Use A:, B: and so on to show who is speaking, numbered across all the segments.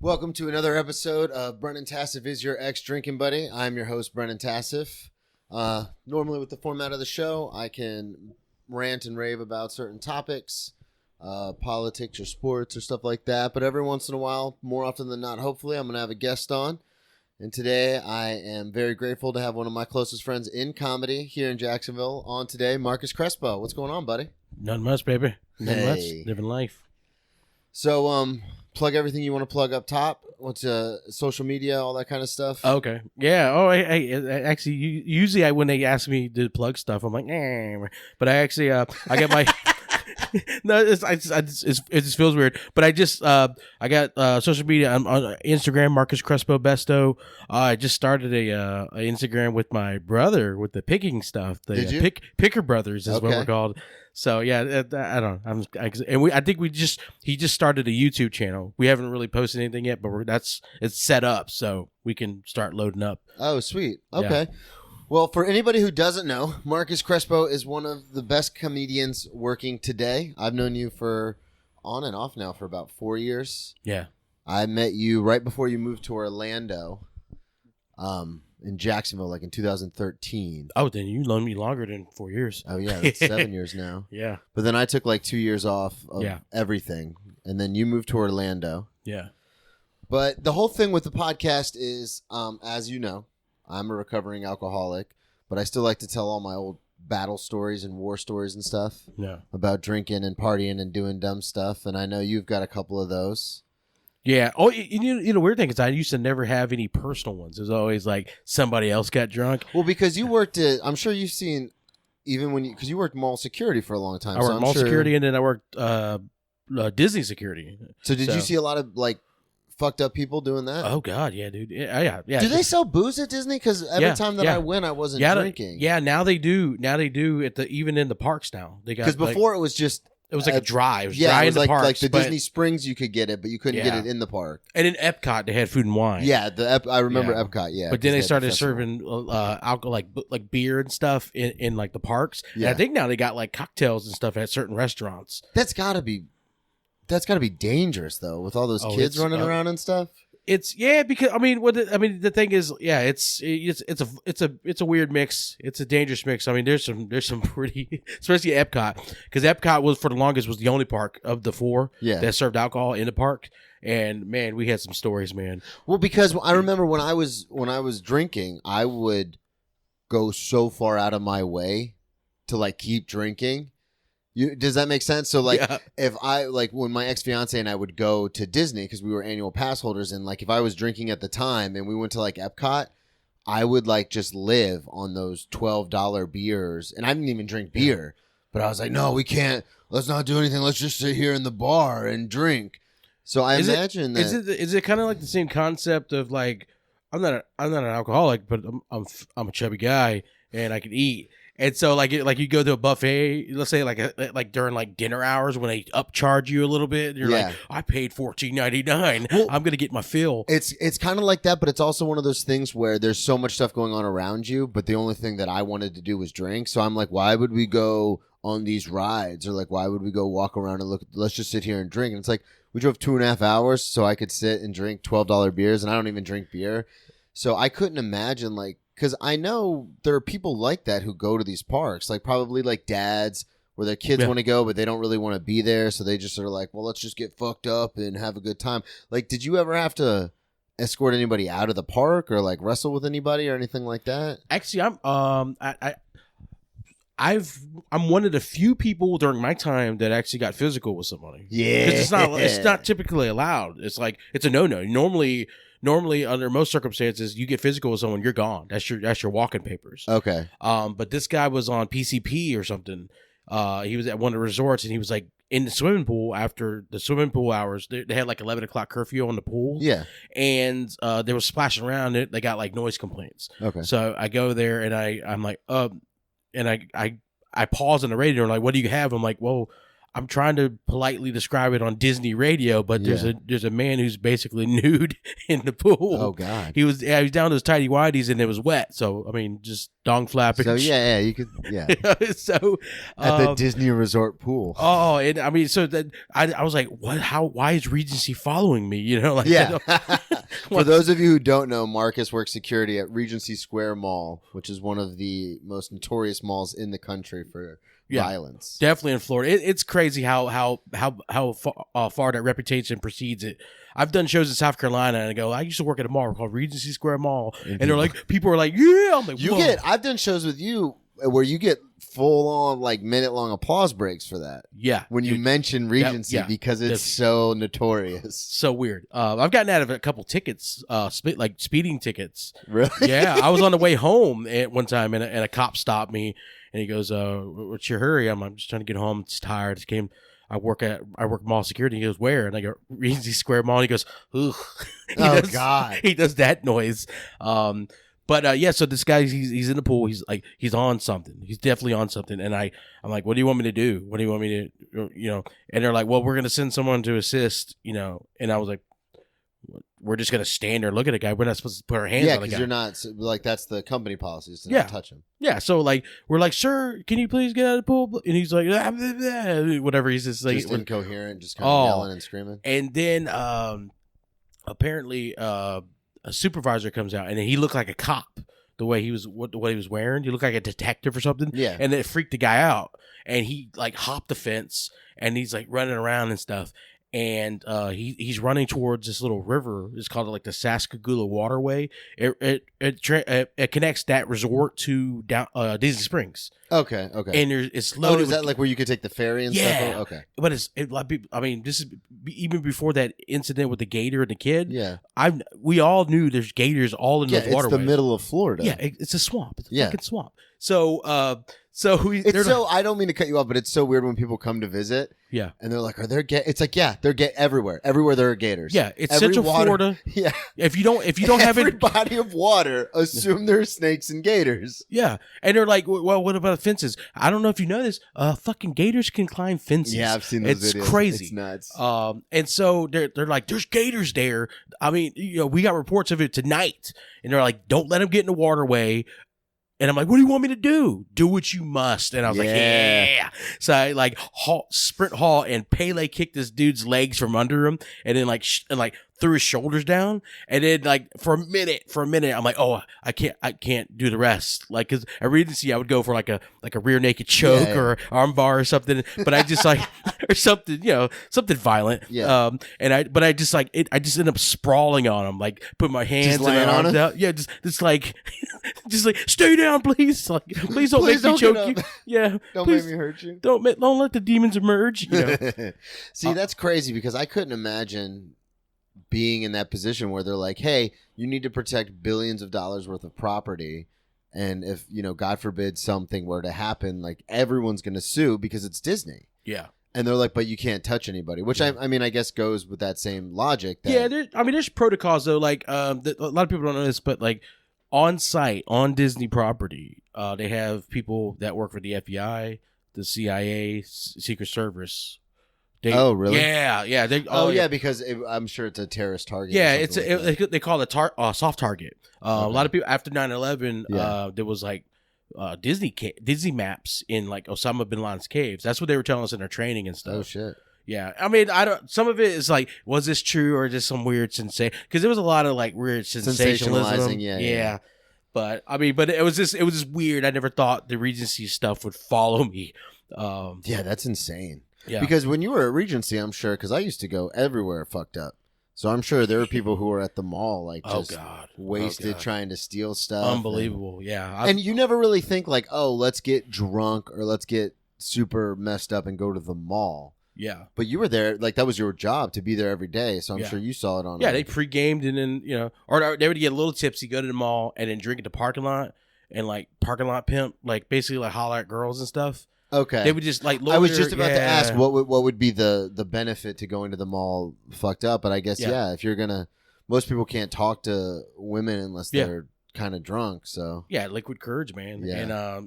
A: Welcome to another episode of Brennan Tassif is your ex-drinking buddy. I'm your host, Brennan Tassif. Normally with the format of the show, I can rant and rave about certain topics, politics or sports or stuff like that. But every once in a while, more often than not, hopefully, I'm going to have a guest on. And today, I am very grateful to have one of my closest friends in comedy here in Jacksonville on today, Marcus Crespo. What's going on, buddy?
B: Nothing much, baby. Nothing much.
A: Hey.
B: Living life.
A: So, plug everything you want to plug up top. What's social media, all that kind of stuff?
B: Okay. Yeah. Oh, hey, actually, usually when they ask me to plug stuff, I'm like, but I actually, I got my. No, it just feels weird. But I got social media. I'm on Instagram, Marcus Crespo Besto. I just started a Instagram with my brother with the picking stuff.
A: Did you?
B: Picker Brothers is what we're called. So yeah, I don't know. I think he just started a YouTube channel. We haven't really posted anything yet, but it's set up so we can start loading up.
A: Oh, sweet. Okay. Yeah. Well, for anybody who doesn't know, Marcus Crespo is one of the best comedians working today. I've known you for on and off now for about 4 years.
B: Yeah.
A: I met you right before you moved to Orlando, in Jacksonville, like in 2013.
B: Oh, then you known me longer than 4 years.
A: Oh, yeah. That's 7 years now.
B: Yeah.
A: But then I took like 2 years off of everything. And then you moved to Orlando.
B: Yeah.
A: But the whole thing with the podcast is, as you know, I'm a recovering alcoholic, but I still like to tell all my old battle stories and war stories and stuff about drinking and partying and doing dumb stuff. And I know you've got a couple of those.
B: Yeah. Oh, you know, weird thing is I used to never have any personal ones. It was always like somebody else got drunk.
A: Well, because you worked I'm sure you've seen, even when because you worked mall security for a long time.
B: I worked mall security and then I worked Disney security.
A: So did you see a lot of like fucked up people doing that?
B: Oh God, yeah, dude. Yeah.
A: Do they sell booze at Disney? Because every time that I went, I wasn't drinking.
B: Yeah, now they do. Now they do at even in the parks now. They got
A: because before it was just.
B: It was like a dry. It was
A: dry
B: it was
A: in the
B: parks.
A: Like the Disney Springs, you could get it, but you couldn't get it in the park.
B: And in Epcot, they had food and wine.
A: Yeah, I remember Epcot. Yeah,
B: but then they started serving alcohol, like beer and stuff in like the parks. Yeah, and I think now they got like cocktails and stuff at certain restaurants.
A: That's gotta be dangerous though, with all those kids running around and stuff.
B: It's because the thing is, it's a weird mix. It's a dangerous mix. I mean, there's some pretty, especially at Epcot, because Epcot was for the longest was the only park of the four that served alcohol in the park. And man, we had some stories, man.
A: Well, because I remember when I was drinking, I would go so far out of my way to like keep drinking. Does that make sense? So like if I like when my ex-fiance and I would go to Disney because we were annual pass holders, and like if I was drinking at the time and we went to like Epcot, I would like just live on those $12 beers, and I didn't even drink beer, but I was like, no, we can't. Let's not do anything. Let's just sit here in the bar and drink. So I imagine that
B: is it kind of like the same concept of like I'm not an alcoholic, but I'm a chubby guy and I can eat. And so, like you go to a buffet, let's say like during like dinner hours when they upcharge you a little bit, and you're like, I paid $14.99. Well, I'm gonna get my fill.
A: It's kind of like that, but it's also one of those things where there's so much stuff going on around you, but the only thing that I wanted to do was drink. So I'm like, why would we go on these rides, or like why would we go walk around and look? Let's just sit here and drink. And it's like we drove 2.5 hours so I could sit and drink $12 beers, and I don't even drink beer, so I couldn't imagine like. Because I know there are people like that who go to these parks, like probably like dads where their kids want to go, but they don't really want to be there. So they just sort of like, well, let's just get fucked up and have a good time. Like, did you ever have to escort anybody out of the park or like wrestle with anybody or anything like that?
B: Actually, I'm one of the few people during my time that actually got physical with somebody.
A: Yeah.
B: Because it's not typically allowed. It's like, it's a no-no. Normally, under most circumstances, you get physical with someone, you're gone. That's your walking papers.
A: Okay.
B: But this guy was on PCP or something. He was at one of the resorts, and he was like in the swimming pool after the swimming pool hours. They had like 11 o'clock curfew on the pool.
A: Yeah.
B: And they were splashing around it. They got like noise complaints.
A: Okay.
B: So I go there, and I'm like, and I pause on the radio, and like, what do you have? I'm like, well, I'm trying to politely describe it on Disney radio, but there's a man who's basically nude in the pool.
A: Oh God.
B: He was down to his tidy whities and it was wet. So I mean, just dong flapping.
A: So you could
B: So
A: at the Disney resort pool.
B: Oh, and I mean, so that I was like, what? How? Why is Regency following me? You know, like
A: For those of you who don't know, Marcus works security at Regency Square Mall, which is one of the most notorious malls in the country for violence.
B: Definitely in Florida. It's crazy how far that reputation precedes it. I've done shows in South Carolina, and I go, I used to work at a mall called Regency Square Mall, and they're like, people are like, yeah. I'm like,
A: I've done shows with you where you get full on like minute long applause breaks for that.
B: Yeah,
A: when you mention Regency because it's so notorious,
B: so weird. I've gotten out of a couple tickets, like speeding tickets.
A: Really?
B: Yeah, I was on the way home at one time, and a cop stopped me. And he goes, what's your hurry? I'm just trying to get home. It's tired. I work mall security. He goes, where? And I go, Regency Square Mall. And he goes, ugh.
A: God.
B: He does that noise. But so this guy, he's in the pool. He's like, he's on something. He's definitely on something. And I'm like, what do you want me to do? What do you want me to, And they're like, well, we're going to send someone to assist, And I was like, we're just going to stand there and look at a guy. We're not supposed to put our hands on a guy.
A: Yeah, because you're not, like, that's the company policy is to not touch him.
B: Yeah, so, like, we're like, sir, can you please get out of the pool? And he's like, whatever. He's just like...
A: Just incoherent, just kind of yelling and screaming.
B: And then, apparently, a supervisor comes out, and he looked like a cop. The way he was wearing, he looked like a detective or something.
A: Yeah,
B: and it freaked the guy out, and he like hopped the fence, and he's like running around and stuff. And he's running towards this little river. It's called like the Sascagula Waterway. It connects that resort to Disney Springs.
A: Okay.
B: And it's loaded.
A: Is that like where you could take the ferry and stuff? Oh, okay.
B: But this is even before that incident with the gator and the kid.
A: Yeah.
B: We all knew there's gators all in the waterway.
A: It's the middle of Florida.
B: Yeah, it's a swamp. It's a fucking swamp. So I
A: don't mean to cut you off, but it's so weird when people come to visit.
B: Yeah.
A: And they're like, are there it's like, they're everywhere. Everywhere there are gators.
B: Yeah, it's Central Florida.
A: Yeah.
B: If you don't have
A: every body of water, assume there are snakes and gators.
B: Yeah. And they're like, well, what about fences? I don't know if you know this. Fucking gators can climb fences.
A: Yeah, I've seen those videos.
B: It's crazy.
A: It's nuts.
B: And so they're like, there's gators there. I mean, we got reports of it tonight. And they're like, don't let them get in the waterway. And I'm like, what do you want me to do? Do what you must. And I was like, yeah. So I like sprint haul and Pele kicked this dude's legs from under him and then threw his shoulders down. And then like for a minute, I'm like, oh, I can't do the rest. Like, cause at Regency, I would go for like a rear naked choke or arm bar or something. But I just like, or something, something violent.
A: Yeah.
B: I just ended up sprawling on him, like put my hands and arms out. Yeah. Just like stay down, please. Like, please don't make me choke you. Yeah.
A: Don't make me hurt you.
B: Don't let the demons emerge.
A: See, that's crazy because I couldn't imagine being in that position where they're like, hey, you need to protect billions of dollars worth of property. And if, God forbid something were to happen, like everyone's going to sue because it's Disney.
B: Yeah.
A: And they're like, but you can't touch anybody, which I guess goes with that same logic. That,
B: there's protocols though. Like, a lot of people don't know this, but like on site, on Disney property, they have people that work for the FBI, the CIA, Secret Service.
A: Oh, really?
B: Yeah.
A: Because I'm sure it's a terrorist target.
B: Yeah, they call it a soft target. A lot of people after 9/11, there was like Disney maps in like Osama bin Laden's caves. That's what they were telling us in their training and stuff.
A: Oh shit.
B: Yeah, I mean, some of it is like, was this true or just some weird sensation? Because there was a lot of like weird sensationalism. Yeah. But I mean, it was just weird. I never thought the Regency stuff would follow me.
A: That's insane.
B: Yeah.
A: Because when you were at Regency, I'm sure, because I used to go everywhere fucked up. So I'm sure there were people who were at the mall, like, just wasted trying to steal stuff.
B: Unbelievable. Yeah.
A: And you never really think, like, oh, let's get drunk or let's get super messed up and go to the mall.
B: Yeah.
A: But you were there, like, that was your job to be there every day. So I'm sure you saw it on.
B: Yeah, they pre-gamed and then, or they would get a little tipsy, go to the mall and then drink at the parking lot and, like, parking lot pimp, like, basically, like, holler at girls and stuff.
A: Okay.
B: They would just like loiter.
A: I was just about to ask what would be the benefit to going to the mall fucked up, but I guess if you're gonna, most people can't talk to women unless they're kind of drunk. So
B: yeah, liquid courage, man.
A: Yeah.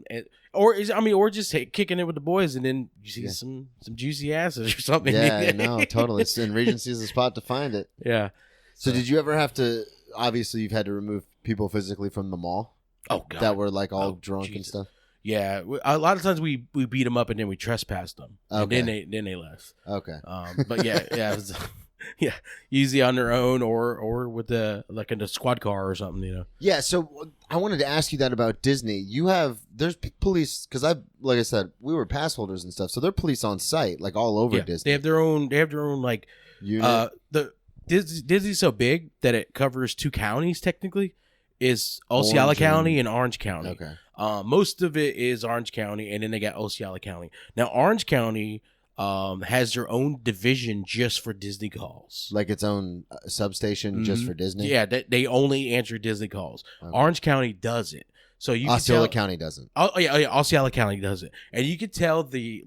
B: Or just kicking it with the boys, and then you see some juicy asses or something.
A: Yeah, no, totally. And Regency is the spot to find it.
B: Yeah.
A: So did you ever have to? Obviously, you've had to remove people physically from the mall.
B: Oh God.
A: That were like all drunk
B: Jesus.
A: and stuff.
B: Yeah, a lot of times we beat them up and then we trespassed them,
A: Okay.
B: and then they left.
A: Okay.
B: But yeah, it was, yeah, usually on their own or with in a squad car or something, you know.
A: Yeah. So I wanted to ask you that about Disney. There's police because like I said, we were pass holders and stuff, so there are police on site like all over Disney.
B: They have their own like
A: unit.
B: The Disney's so big that it covers 2 counties technically. Is Osceola County and Orange County.
A: Okay.
B: Most of it is Orange County, and then they got Osceola County. Now, Orange County has their own division just for Disney calls.
A: Like its own substation just for Disney?
B: Yeah, they only answer Disney calls.
A: Okay.
B: Orange County doesn't. So you
A: Osceola County doesn't.
B: Oh yeah, Osceola County does it, and you can tell the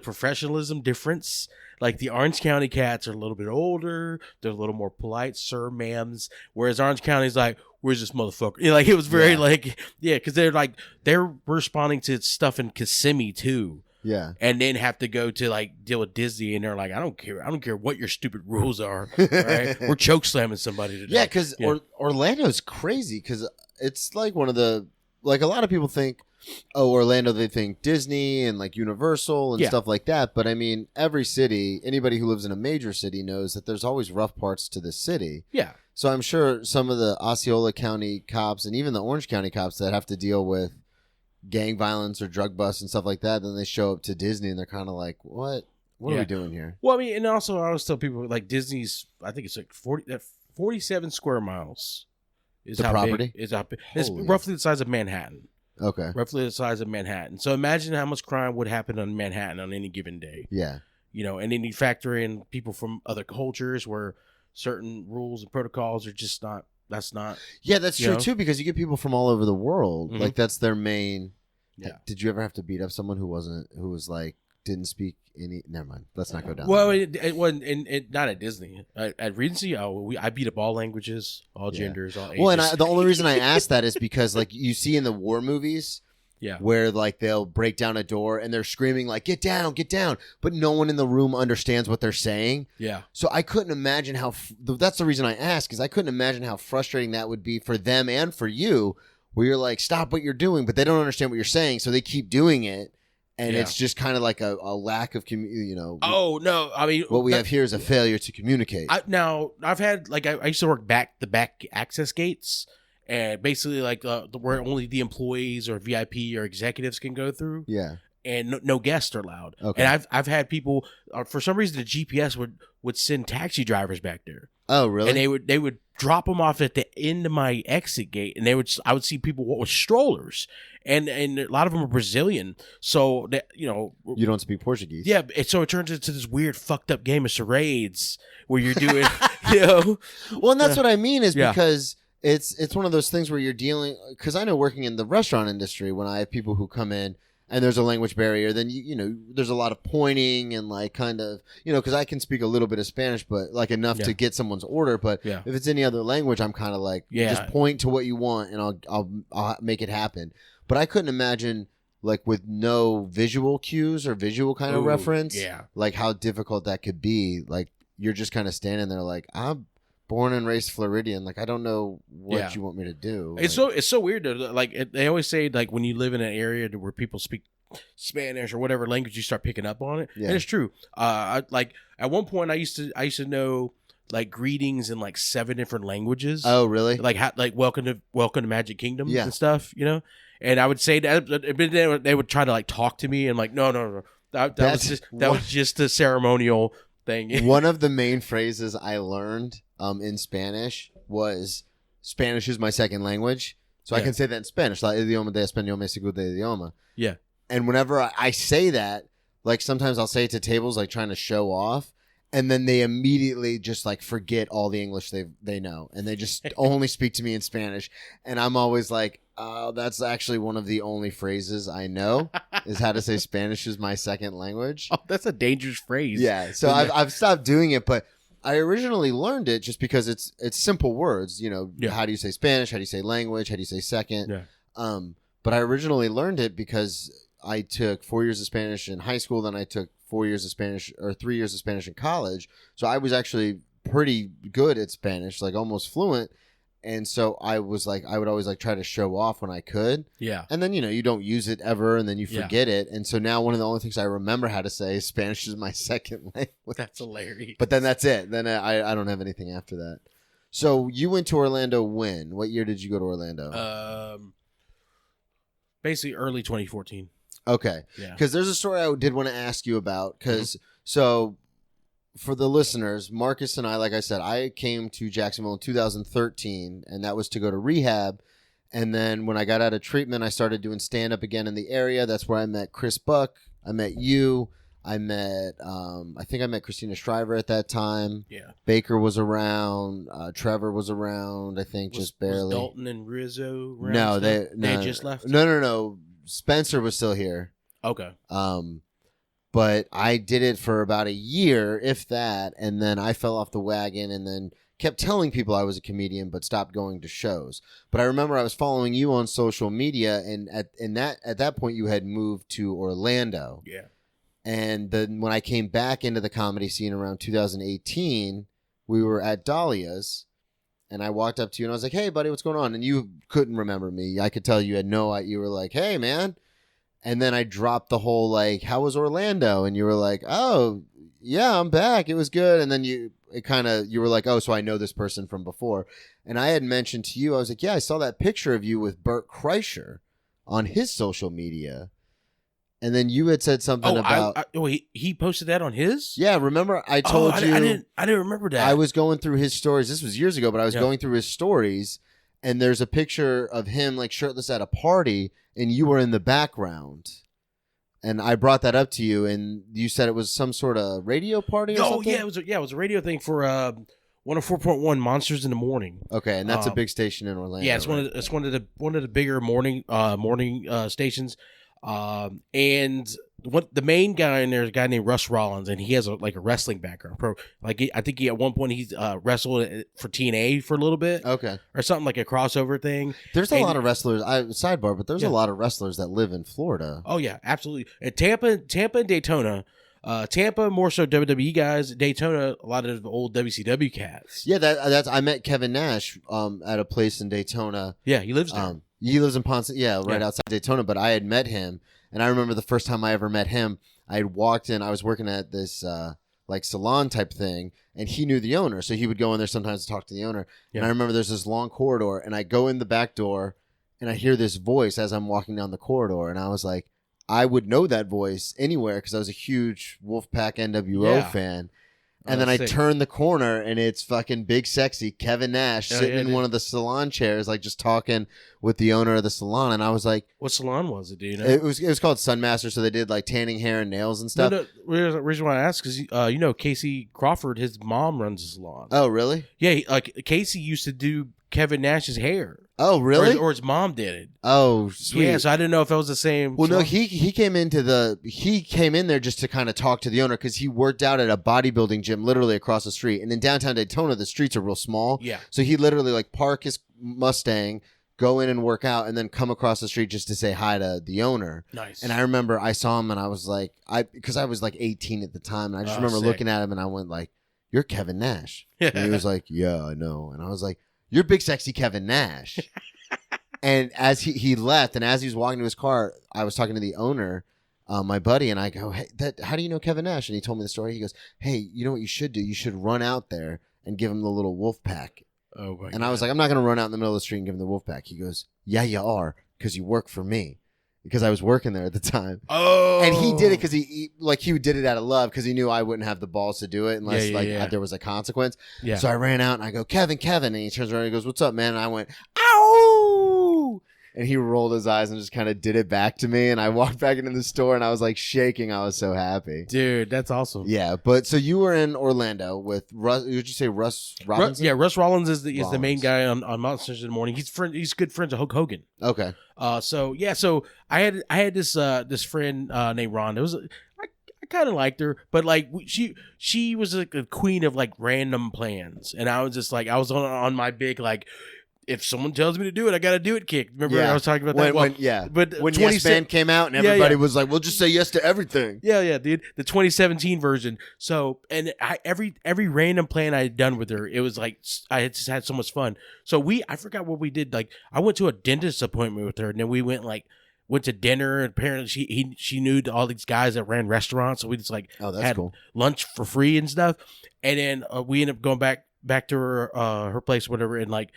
B: professionalism difference. Like the Orange County cats are a little bit older, they're a little more polite, sir, ma'ams. Whereas Orange County's like, where's this motherfucker? You know, like it was very because they're responding to stuff in Kissimmee too.
A: Yeah.
B: And then have to go to like deal with Disney, and they're like, I don't care what your stupid rules are. All right? We're choke slamming somebody today.
A: Yeah, because Orlando's crazy because it's like one of the a lot of people think, oh, Orlando, they think Disney and like Universal and stuff like that. But I mean, every city, anybody who lives in a major city knows that there's always rough parts to the city.
B: Yeah.
A: So I'm sure some of the Osceola County cops and even the Orange County cops that have to deal with gang violence or drug busts and stuff like that, then they show up to Disney and they're kind of like, what are we doing here?
B: Well, I mean, and also I always tell people like Disney's, I think it's like 47 square miles is
A: the
B: how
A: property?
B: big. It's roughly the size of Manhattan.
A: Okay.
B: Roughly the size of Manhattan. So imagine how much crime would happen on Manhattan on any given day.
A: Yeah.
B: You know, and then you factor in people from other cultures where certain rules and protocols are just not. That's not.
A: Yeah, that's true too, because you get people from all over the world.
B: Mhm.
A: Like that's their main.
B: Yeah.
A: Did you ever have to beat up someone who was like didn't speak any? Never mind. Let's not go down.
B: Well, it wasn't. Not at Disney. At Regency, I beat up all languages, all genders, all ages.
A: Well, and the only reason I asked that is because like you see in the war movies.
B: Yeah.
A: Where like they'll break down a door and they're screaming like get down, but no one in the room understands what they're saying.
B: Yeah.
A: So I couldn't imagine how that's the reason I asked, because I couldn't imagine how frustrating that would be for them and for you, where you're like stop what you're doing, but they don't understand what you're saying, so they keep doing it, and it's just kind of like a lack of
B: Oh no, I mean
A: what we have here is a failure to communicate.
B: I've had I used to work the back access gates. And basically, like where only the employees or VIP or executives can go through.
A: Yeah.
B: And no guests are allowed.
A: Okay.
B: And I've had people for some reason the GPS would send taxi drivers back there.
A: Oh, really?
B: And they would drop them off at the end of my exit gate, and I would see people with strollers, and a lot of them are Brazilian. So that you
A: don't speak Portuguese.
B: Yeah, so it turns into this weird fucked up game of charades where you're doing
A: Well, and that's what I mean is because. It's one of those things where you're dealing, because I know working in the restaurant industry, when I have people who come in and there's a language barrier, then there's a lot of pointing and like kind of because I can speak a little bit of Spanish, but like enough to get someone's order. But if it's any other language, I'm kind of like just point to what you want and I'll make it happen. But I couldn't imagine like with no visual cues or visual kind of reference, like how difficult that could be. Like you're just kind of standing there like I'm born and raised Floridian, like I don't know what you want me to do.
B: It's so weird though. Like they always say, like when you live in an area where people speak Spanish or whatever language, you start picking up on it. And it's true. Like at one point, I used to know like greetings in like 7 different languages.
A: Oh, really?
B: Like welcome to Magic Kingdom and stuff. And I would say that, but they would try to like talk to me and like no. That was just a ceremonial thing.
A: One of the main phrases I learned in Spanish was Spanish is my second language. So I can say that in Spanish. La idioma de español me segundo idioma.
B: Yeah.
A: And whenever I say that, like sometimes I'll say it to tables like trying to show off, and then they immediately just like forget all the English they know, and they just only speak to me in Spanish. And I'm always like, oh, that's actually one of the only phrases I know is how to say Spanish is my second language.
B: Oh, that's a dangerous phrase.
A: Yeah. So I've stopped doing it, but I originally learned it just because it's simple words. You know,
B: Yeah.
A: how do you say Spanish? How do you say language? How do you say second?
B: Yeah.
A: But I originally learned it because I took 4 years of Spanish in high school. Then I took 4 years of Spanish or 3 years of Spanish in college. So I was actually pretty good at Spanish, like almost fluent. And so I was like, I would always like try to show off when I could.
B: Yeah.
A: And then, you know, you don't use it ever and then you
B: Yeah.
A: forget it. And so now one of the only things I remember how to say is Spanish is my second language.
B: That's hilarious.
A: But then that's it. Then I don't have anything after that. So you went to Orlando when? What year did you go to Orlando?
B: Basically early 2014.
A: Okay.
B: Yeah.
A: Because there's a story I did want to ask you about. Because, so for the listeners, Marcus and I, like I said, I came to Jacksonville in 2013, and that was to go to rehab. And then when I got out of treatment, I started doing stand-up again in the area. That's where I met Chris Buck. I met you. I met, I think I met Christina Shriver at that time.
B: Yeah.
A: Baker was around. Trevor was around, I think, just barely.
B: Was Dalton and Rizzo around?
A: No,
B: still?
A: they
B: had just left?
A: No. Spencer was still here.
B: Okay.
A: But I did it for about a year, if that, and then I fell off the wagon and then kept telling people I was a comedian but stopped going to shows. But I remember I was following you on social media, and at that point you had moved to Orlando.
B: Yeah.
A: And then when I came back into the comedy scene around 2018, we were at Dahlia's, and I walked up to you and I was like, "Hey, buddy, what's going on?" And you couldn't remember me. I could tell you had no idea. You were like, "Hey, man." And then I dropped the whole, like, "How was Orlando?" And you were like, "Oh, yeah, I'm back. It was good." And then you were like, "Oh, so I know this person from before." And I had mentioned to you, I was like, "Yeah, I saw that picture of you with Bert Kreischer on his social media." And then you had said something about...
B: he posted that on his?
A: Yeah, remember I told you...
B: I didn't remember that.
A: I was going through his stories. This was years ago, but I was going through his stories, and there's a picture of him, like, shirtless at a party, and you were in the background. And I brought that up to you, and you said it was some sort of radio party or something?
B: Yeah, it was a radio thing for 104.1 Monsters in the Morning.
A: Okay, and that's a big station in Orlando.
B: Yeah, it's one of the bigger morning stations. And what the main guy in there is a guy named Russ Rollins, and he has a wrestling background. I think at one point he's wrestled for TNA for a little bit,
A: okay,
B: or something like a crossover thing.
A: There's a lot of wrestlers. Sidebar, but there's a lot of wrestlers that live in Florida.
B: Oh yeah, absolutely. At Tampa and Daytona. Tampa more so WWE guys. Daytona a lot of old WCW cats.
A: Yeah, that's I met Kevin Nash at a place in Daytona.
B: Yeah, he lives there.
A: He lives in Ponce, right outside Daytona. But I had met him, and I remember the first time I ever met him, I had walked in. I was working at this salon type thing, and he knew the owner, so he would go in there sometimes to talk to the owner. Yeah. And I remember there's this long corridor, and I go in the back door, and I hear this voice as I'm walking down the corridor, and I was like, I would know that voice anywhere because I was a huge Wolfpack NWO fan. And then I turn the corner, and it's fucking big, sexy Kevin Nash sitting in one of the salon chairs, like just talking with the owner of the salon. And I was like,
B: "What salon was it? Do you know?"
A: It was called Sunmaster, so they did like tanning hair and nails and stuff.
B: No, the reason why I asked is, Casey Crawford, his mom runs the salon.
A: Oh, really?
B: Yeah, Casey used to do Kevin Nash's hair.
A: Oh, really?
B: Or his mom did it.
A: Oh, sweet.
B: Yeah, so I didn't know if it was the same.
A: Well, no, he came in there just to kind of talk to the owner because he worked out at a bodybuilding gym literally across the street. And in downtown Daytona, the streets are real small.
B: Yeah.
A: So he literally park his Mustang, go in and work out, and then come across the street just to say hi to the owner.
B: Nice.
A: And I remember I saw him, and I was like, because I was like 18 at the time, and I just remember looking at him, and I went like, "You're Kevin Nash." And he was like, "Yeah, I know." And I was like, "You're big sexy Kevin Nash." And as he left, and as he was walking to his car, I was talking to the owner, my buddy, and I go, "Hey, how do you know Kevin Nash?" And he told me the story. He goes, "Hey, you know what you should do? You should run out there and give him the little wolf pack."
B: Oh my God.
A: And I was like, "I'm not going to run out in the middle of the street and give him the wolf pack." He goes, "Yeah, you are, because you work for me." Because I was working there at the time.
B: Oh.
A: And he did it because he did it out of love because he knew I wouldn't have the balls to do it unless there was a consequence.
B: Yeah.
A: So I ran out and I go, Kevin. And he turns around and he goes, "What's up, man?" And I went, "Ow!" And he rolled his eyes and just kind of did it back to me. And I walked back into the store and I was like shaking. I was so happy.
B: Dude, that's awesome.
A: Yeah. But so you were in Orlando with Russ. Would you say Russ Robinson?
B: Russ Rollins is the main guy on Monsters in the Morning. He's good friends with Hulk Hogan.
A: Okay.
B: So I had this friend named Ron. I kind of liked her, but like she was like a queen of like random plans, and I was just like, I was on my big like, if someone tells me to do it, I got to do it kick. Remember I was talking about that?
A: But when Yes Man came out and everybody was like, we'll just say yes to everything.
B: Yeah, dude. The 2017 version. So, and every random plan I had done with her, it was like, I just had so much fun. So I forgot what we did. Like, I went to a dentist appointment with her, and then we went to dinner, and apparently she knew all these guys that ran restaurants, so we just like had
A: cool.
B: lunch for free and stuff. And then we ended up going back to her place, whatever, and like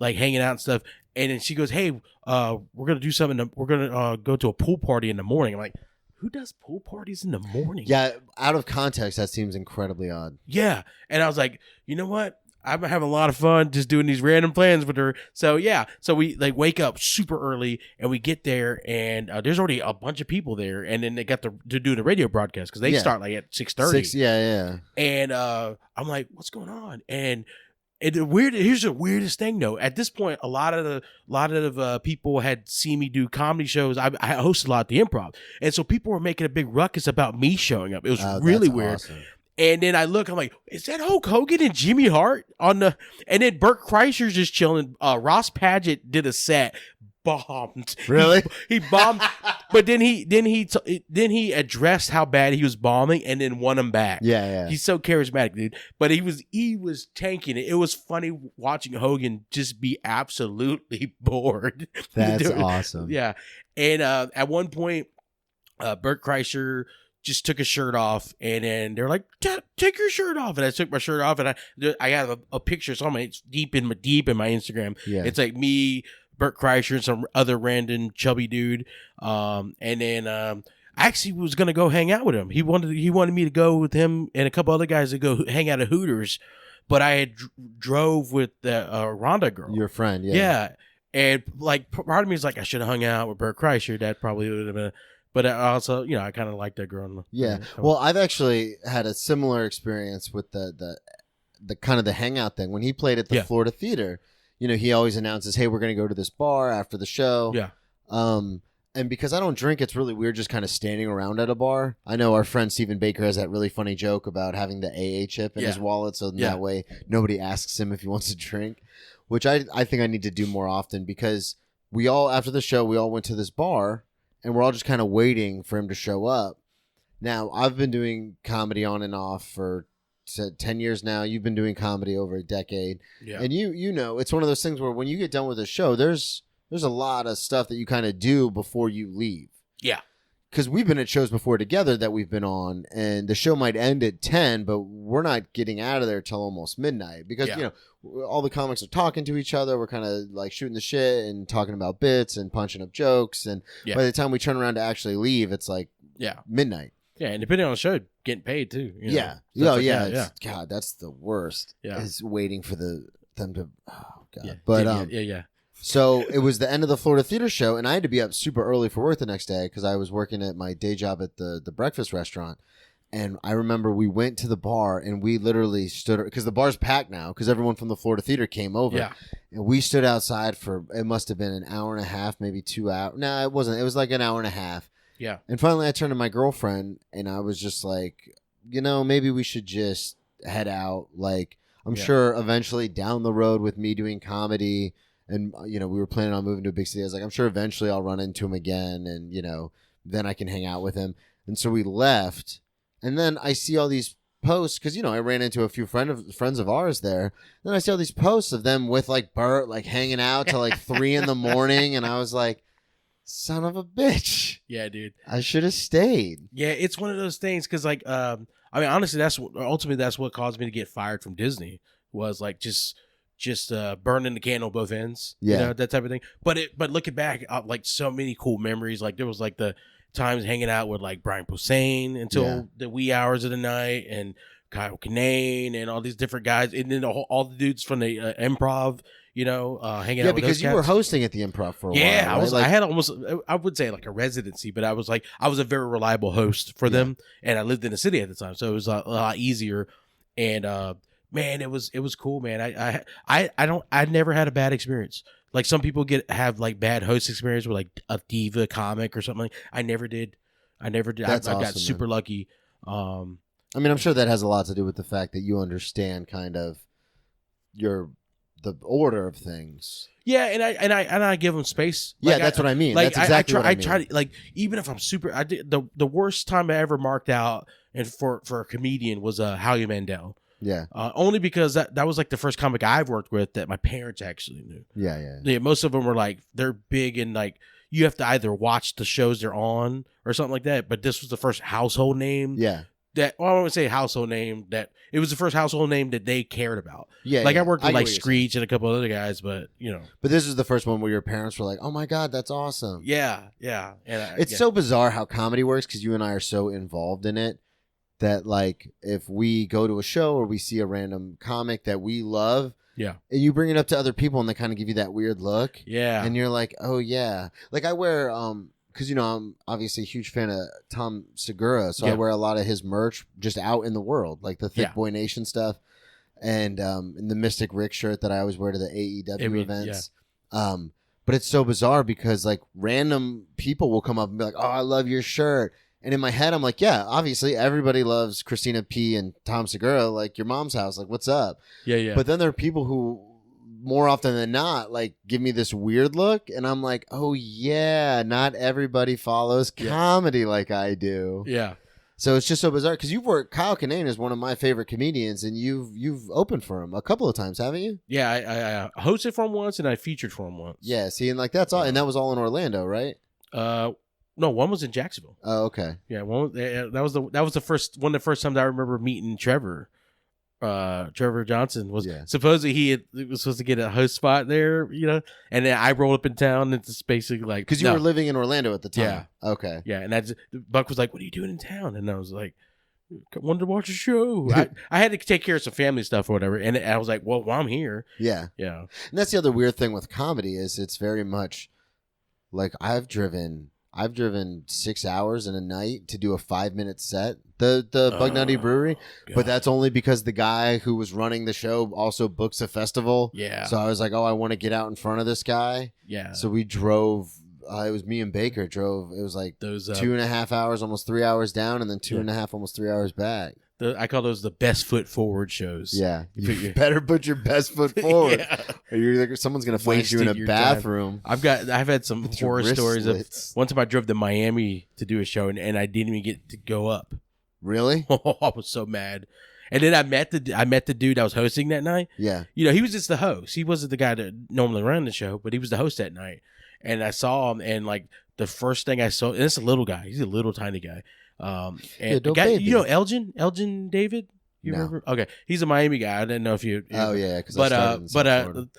B: hanging out and stuff. And then she goes, "Hey, we're gonna do something. We're gonna go to a pool party in the morning." I'm like, "Who does pool parties in the morning?"
A: Yeah, out of context, that seems incredibly odd.
B: Yeah, and I was like, you know what? I'm having a lot of fun just doing these random plans with her. So yeah, so we like wake up super early and we get there, and there's already a bunch of people there, and then they got to do the radio broadcast because they start like at 6:30.
A: Yeah.
B: And I'm like, what's going on? And here's the weirdest thing though. At this point, a lot of people had seen me do comedy shows. I hosted a lot at the Improv, and so people were making a big ruckus about me showing up. It was really weird. Awesome. And then I look, I'm like, is that Hulk Hogan and Jimmy Hart on the? And then Bert Kreischer's just chilling. Ross Padgett did a set, bombed.
A: Really?
B: He bombed, but then he addressed how bad he was bombing and then won him back.
A: Yeah.
B: He's so charismatic, dude. But he was tanking it. It was funny watching Hogan just be absolutely bored.
A: That's awesome.
B: Yeah, and at one point, Bert Kreischer just took his shirt off, and then they're like, "Take your shirt off," and I took my shirt off, and I have a picture. It's on it's deep in my Instagram. Yeah. It's like me, Bert Kreischer, and some other random chubby dude. And then I actually was gonna go hang out with him. He wanted me to go with him and a couple other guys to go hang out at Hooters, but I had drove with the Rhonda girl,
A: your friend. Yeah.
B: Yeah, and like part of me is like, I should have hung out with Bert Kreischer. That probably would have been. But I also, I kind of like that girl.
A: Yeah. Well, I've actually had a similar experience with the kind of the hangout thing. When he played at the Florida Theater, he always announces, "Hey, we're going to go to this bar after the show."
B: Yeah.
A: And because I don't drink, it's really weird just kind of standing around at a bar. I know our friend Stephen Baker has that really funny joke about having the AA chip in his wallet, so that way nobody asks him if he wants to drink, which I think I need to do more often, because after the show, we all went to this bar, and we're all just kind of waiting for him to show up. Now, I've been doing comedy on and off for 10 years now. You've been doing comedy over a decade. Yeah. And you know, it's one of those things where when you get done with a show, there's a lot of stuff that you kind of do before you leave.
B: Yeah.
A: Because we've been at shows before together that we've been on, and the show might end at 10, but we're not getting out of there till almost midnight because, all the comics are talking to each other. We're kind of like shooting the shit and talking about bits and punching up jokes. And by the time we turn around to actually leave, it's like midnight.
B: Yeah, and depending on the show, getting paid too.
A: Yeah. God, that's the worst. Yeah. Is waiting for them to, oh, God.
B: Yeah. But,
A: So it was the end of the Florida Theater show, and I had to be up super early for work the next day because I was working at my day job at the breakfast restaurant. And I remember we went to the bar, and we literally stood, because the bar's packed now because everyone from the Florida Theater came over. Yeah. And we stood outside for, it must have been an hour and a half, maybe 2 hours. No, it wasn't. It was like an hour and a half.
B: Yeah.
A: And finally I turned to my girlfriend, and I was just like, maybe we should just head out. Like, I'm sure eventually down the road with me doing comedy, and, we were planning on moving to a big city. I was like, I'm sure eventually I'll run into him again, and, then I can hang out with him. And so we left. And then I see all these posts, because, I ran into a few friends of ours there. Then I see all these posts of them with, like, Bert, like, hanging out till, like, 3 in the morning. And I was like, son of a bitch.
B: Yeah, dude.
A: I should have stayed.
B: Yeah, it's one of those things, because, like, honestly, that's what caused me to get fired from Disney, was, like, just burning the candle both ends, that type of thing. But looking back, like, so many cool memories. Like, there was like the times hanging out with like Brian Posehn until the wee hours of the night, and Kyle Kinane, and all these different guys, and then all the dudes from the Improv, hanging out. Yeah,
A: because you were hosting at the Improv for a while.
B: Yeah, right? I had almost, I would say like a residency, but I was a very reliable host for them, and I lived in the city at the time, so it was a lot easier. And man, it was cool, man. I never had a bad experience. Like some people have like bad host experience with like a diva comic or something. I never did.
A: That's
B: I got
A: awesome,
B: super lucky.
A: I mean, I'm sure that has a lot to do with the fact that you understand kind of the order of things.
B: Yeah, and I give them space.
A: Yeah, that's what I mean.
B: Like,
A: that's exactly what I mean.
B: I try to, like, even if I'm super, I did the worst time I ever marked out and for a comedian was Howie Mandel.
A: Yeah.
B: Only because that was like the first comic I've worked with that my parents actually knew.
A: Yeah.
B: Most of them were like, they're big and like you have to either watch the shows they're on or something like that. But this was the first household name.
A: Yeah.
B: That, well, I wouldn't say household name, that it was the first household name that they cared about.
A: Yeah.
B: Like,
A: yeah.
B: I worked with like
A: saying.
B: Screech and a couple other guys, but you know.
A: But this is the first one where your parents were like, "Oh my God, that's awesome."
B: Yeah. And
A: it's so bizarre how comedy works because you and I are so involved in it that, like, if we go to a show or we see a random comic that we love,
B: yeah,
A: and you bring it up to other people and they kind of give you that weird look,
B: yeah,
A: and you're like, "Oh yeah," like I wear because you know I'm obviously a huge fan of Tom Segura, so I wear a lot of his merch just out in the world, like the Thick Boy Nation stuff, and in the Mystic Rick shirt that I always wear to the AEW events. Yeah. But it's so bizarre because like random people will come up and be like, "Oh, I love your shirt." And in my head, I'm like, yeah, obviously everybody loves Christina P. and Tom Segura, like your mom's house. Like, what's up?
B: Yeah.
A: But then there are people who, more often than not, like give me this weird look. And I'm like, oh, yeah, not everybody follows comedy like I do.
B: Yeah.
A: So it's just so bizarre because you've worked. Kyle Kinane is one of my favorite comedians, and you've opened for him a couple of times, haven't you?
B: Yeah, I hosted for him once, and I featured for him once.
A: Yeah, see, and like that's all, and that was all in Orlando, right?
B: No, one was in Jacksonville.
A: Oh, okay.
B: Yeah, that was the first one of the first times I remember meeting Trevor. Trevor Johnson was supposedly he was supposed to get a host spot there, you know, and then I rolled up in town and it's basically like
A: because you were living in Orlando at the time.
B: Yeah.
A: Okay.
B: Yeah, and Buck was like, "What are you doing in town?" And I was like, "I wanted to watch a show." I had to take care of some family stuff or whatever, and I was like, "Well, I'm here."
A: Yeah.
B: And
A: that's the other weird thing with comedy is it's very much like I've driven 6 hours in a night to do a 5-minute set, the Bug Nutty Brewery, God. But that's only because the guy who was running the show also books a festival.
B: Yeah.
A: So I was like, oh, I want to get out in front of this guy.
B: Yeah.
A: So we drove. It was me and Baker drove. It was like those 2.5 hours, almost 3 hours down, and then 2.5, almost 3 hours back.
B: I call those the best foot forward shows.
A: Yeah, you better put your best foot forward. Or you're like, someone's gonna find you in a bathroom.
B: Time. I've had some horror stories of one time I drove to Miami to do a show and I didn't even get to go up.
A: Really?
B: Oh, I was so mad. And then I met the dude I was hosting that night.
A: Yeah,
B: you know, he was just the host. He wasn't the guy that normally ran the show, but he was the host that night. And I saw him, and like the first thing I saw, and it's a little guy. He's a little tiny guy. And the guy, you know, Elgin David. You remember? Okay, he's a Miami guy. I didn't know if you.
A: Oh yeah,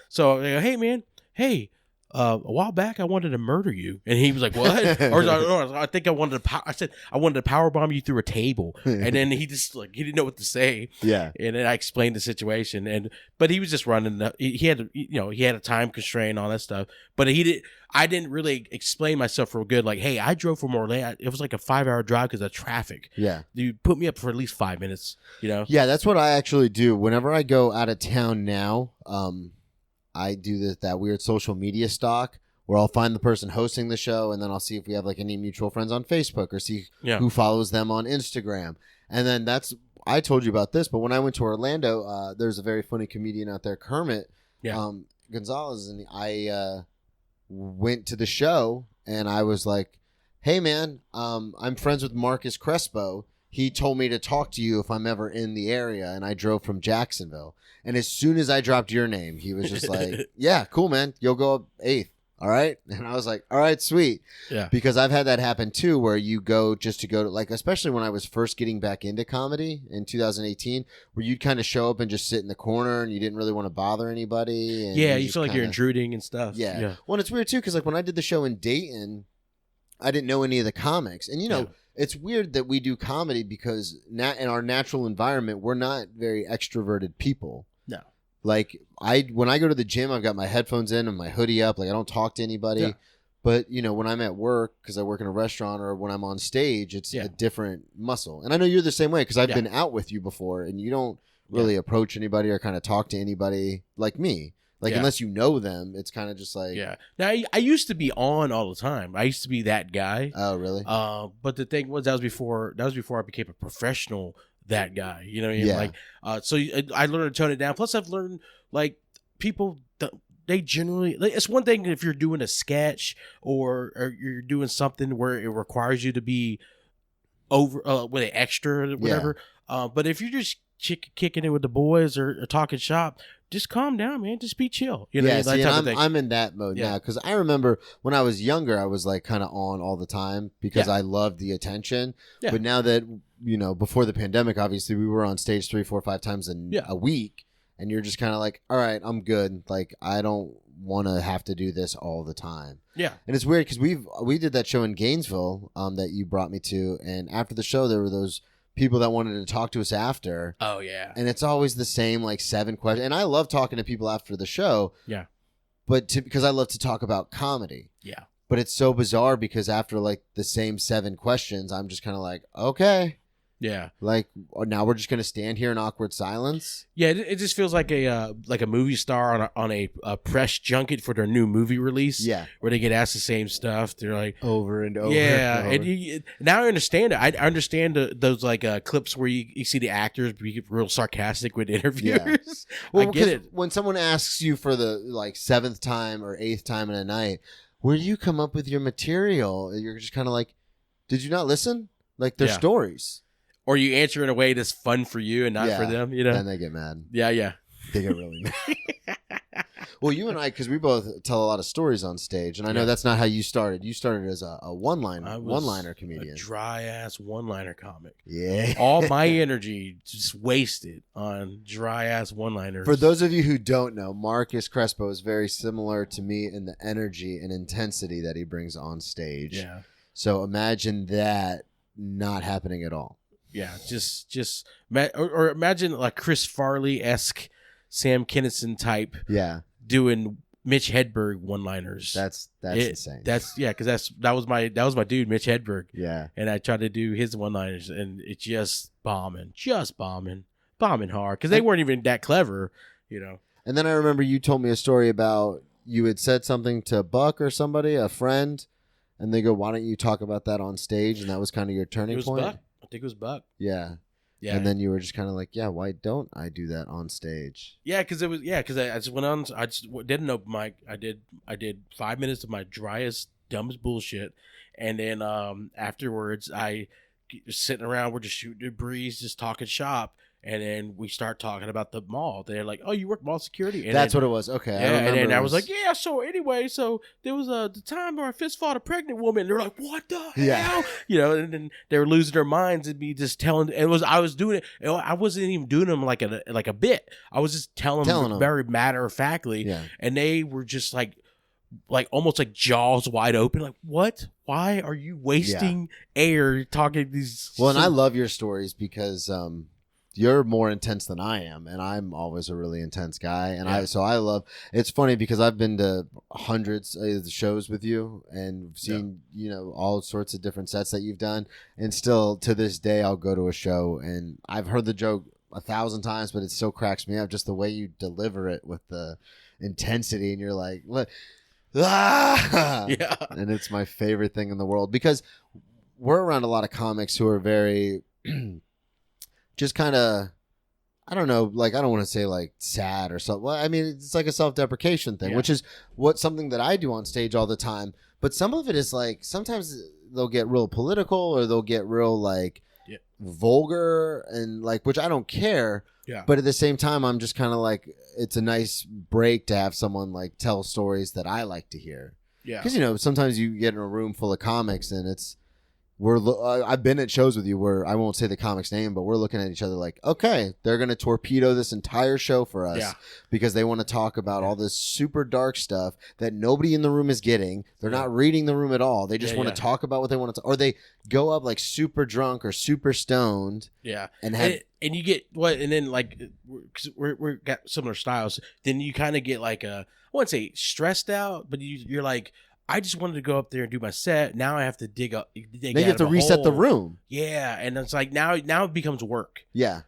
B: so hey man, hey. A while back, I wanted to murder you, and he was like, "What?" Or I think I wanted to. I said I wanted to powerbomb you through a table, and then he just like he didn't know what to say.
A: Yeah,
B: and then I explained the situation, but he was just running. He had a time constraint, all that stuff. But I didn't really explain myself real good. Like, hey, I drove from Orlando. It was like a 5-hour drive because of traffic.
A: Yeah,
B: you put me up for at least 5 minutes. You know.
A: Yeah, that's what I actually do whenever I go out of town now. I do that weird social media stalk where I'll find the person hosting the show and then I'll see if we have like any mutual friends on Facebook or see who follows them on Instagram. And then I told you about this, but when I went to Orlando, there's a very funny comedian out there, Kermit Gonzalez, and I went to the show and I was like, hey man, I'm friends with Marcus Crespo. He told me to talk to you if I'm ever in the area, and I drove from Jacksonville. And as soon as I dropped your name, he was just like, yeah, cool, man. You'll go up 8th. All right. And I was like, all right, sweet.
B: Yeah.
A: Because I've had that happen too, where you go just to go to, like, especially when I was first getting back into comedy in 2018, where you'd kind of show up and just sit in the corner and you didn't really want to bother anybody. And
B: you feel like you're intruding and stuff.
A: Yeah. Well, it's weird too, because like when I did the show in Dayton, I didn't know any of the comics. And, you know, it's weird that we do comedy because in our natural environment, we're not very extroverted people.
B: No.
A: Like when I go to the gym, I've got my headphones in and my hoodie up. Like I don't talk to anybody. Yeah. But you know, when I'm at work, because I work in a restaurant, or when I'm on stage, it's a different muscle. And I know you're the same way because I've been out with you before, and you don't really approach anybody or kind of talk to anybody like me. Like unless you know them, it's kind of just like
B: Now I used to be on all the time. I used to be that guy.
A: Oh, really?
B: But the thing was that was before I became a professional that guy. You know what I mean?
A: Yeah.
B: Like so I learned to tone it down. Plus I've learned like people they generally it's one thing if you're doing a sketch or you're doing something where it requires you to be over with an extra or whatever. But if you're just kicking it with the boys or talking shop, just calm down, man. Just be chill. You know,
A: yeah, see,
B: and
A: I'm in that mode now because I remember when I was younger, I was like kind of on all the time because I loved the attention. Yeah. But now that, you know, before the pandemic, obviously we were on stage 3, 4, 5 times a week, and you're just kind of like, all right, I'm good. Like, I don't want to have to do this all the time.
B: Yeah.
A: And it's weird because we did that show in Gainesville that you brought me to, and after the show, there were those people that wanted to talk to us after.
B: Oh, yeah.
A: And it's always the same, like 7 questions. And I love talking to people after the show.
B: Yeah.
A: But because I love to talk about comedy.
B: Yeah.
A: But it's so bizarre because after like the same 7 questions, I'm just kind of like, okay.
B: Yeah.
A: Like now we're just going to stand here in awkward silence.
B: Yeah. It just feels like a movie star on a press junket for their new movie release.
A: Yeah.
B: Where they get asked the same stuff. They're like
A: over and over.
B: Yeah.
A: And over.
B: And now I understand it. I understand those like clips where you see the actors be real sarcastic with interviewers. Yeah.
A: Well,
B: I get it.
A: When someone asks you for the like 7th time or 8th time in a night, where do you come up with your material? You're just kind of like, did you not listen? Like they're stories.
B: Or you answer in a way that's fun for you and not for them, you know?
A: Then they get mad.
B: Yeah, yeah.
A: They get really mad. Well, you and I, because we both tell a lot of stories on stage, and I know that's not how you started. You started as a one-liner comedian.
B: A dry-ass one-liner comic.
A: Yeah.
B: All my energy just wasted on dry-ass one-liners.
A: For those of you who don't know, Marcus Crespo is very similar to me in the energy and intensity that he brings on stage.
B: Yeah.
A: So imagine that not happening at all.
B: Yeah, or imagine like Chris Farley-esque, Sam Kinison type.
A: Yeah,
B: doing Mitch Hedberg one-liners.
A: That's insane.
B: Because that was my dude, Mitch Hedberg.
A: Yeah,
B: and I tried to do his one-liners, and it's just bombing hard because they weren't even that clever, you know.
A: And then I remember you told me a story about you had said something to Buck or somebody, a friend, and they go, "Why don't you talk about that on stage?" And that was kind of your turning point.
B: Buck. I think it was Buck.
A: Yeah. Yeah. And then you were just kind of like, yeah, why don't I do that on stage?
B: Yeah, because I just went on. I just did an open mic. I did 5 minutes of my driest, dumbest bullshit, and then afterwards, I sitting around. We're just shooting the breeze, just talking shop. And then we start talking about the mall. They're like, "Oh, you work mall security." And
A: that's what it was. Okay.
B: Yeah, and then I was like, "Yeah." So anyway, there was the time where I fist fought a pregnant woman. They're like, "What the hell?" You know, and then they were losing their minds and me just telling. I was doing it. I wasn't even doing them like a bit. I was just telling them very matter of factly. Yeah. And they were just like almost like jaws wide open. Like, what? Why are you wasting air talking these?
A: Well, and I love your stories because you're more intense than I am, and I'm always a really intense guy. And I love. It's funny because I've been to hundreds of shows with you and seen all sorts of different sets that you've done, and still to this day I'll go to a show and I've heard the joke 1,000 times, but it still cracks me up just the way you deliver it with the intensity, and you're like, what? Ah! Yeah, and it's my favorite thing in the world because we're around a lot of comics who are very. Just kind of, I don't know, like I don't want to say like sad or something. Well, I mean, it's like a self-deprecation thing, which is something that I do on stage all the time. But some of it is like sometimes they'll get real political or they'll get real like vulgar and like, which I don't care. Yeah. But at the same time, I'm just kind of like, it's a nice break to have someone like tell stories that I like to hear. Yeah. Because sometimes you get in a room full of comics and it's. I've been at shows with you where I won't say the comic's name, but we're looking at each other like, okay, they're going to torpedo this entire show for us because they want to talk about all this super dark stuff that nobody in the room is getting. They're not reading the room at all. They just want to talk about what they want to, or they go up like super drunk or super stoned. Yeah. And
B: you get what, and then like, cause we're got similar styles. Then you kind of get like I wouldn't say stressed out, but you're like, I just wanted to go up there and do my set. Now I have to dig up.
A: Now you have to reset the room.
B: Yeah, and it's like now it becomes work.
A: Yeah,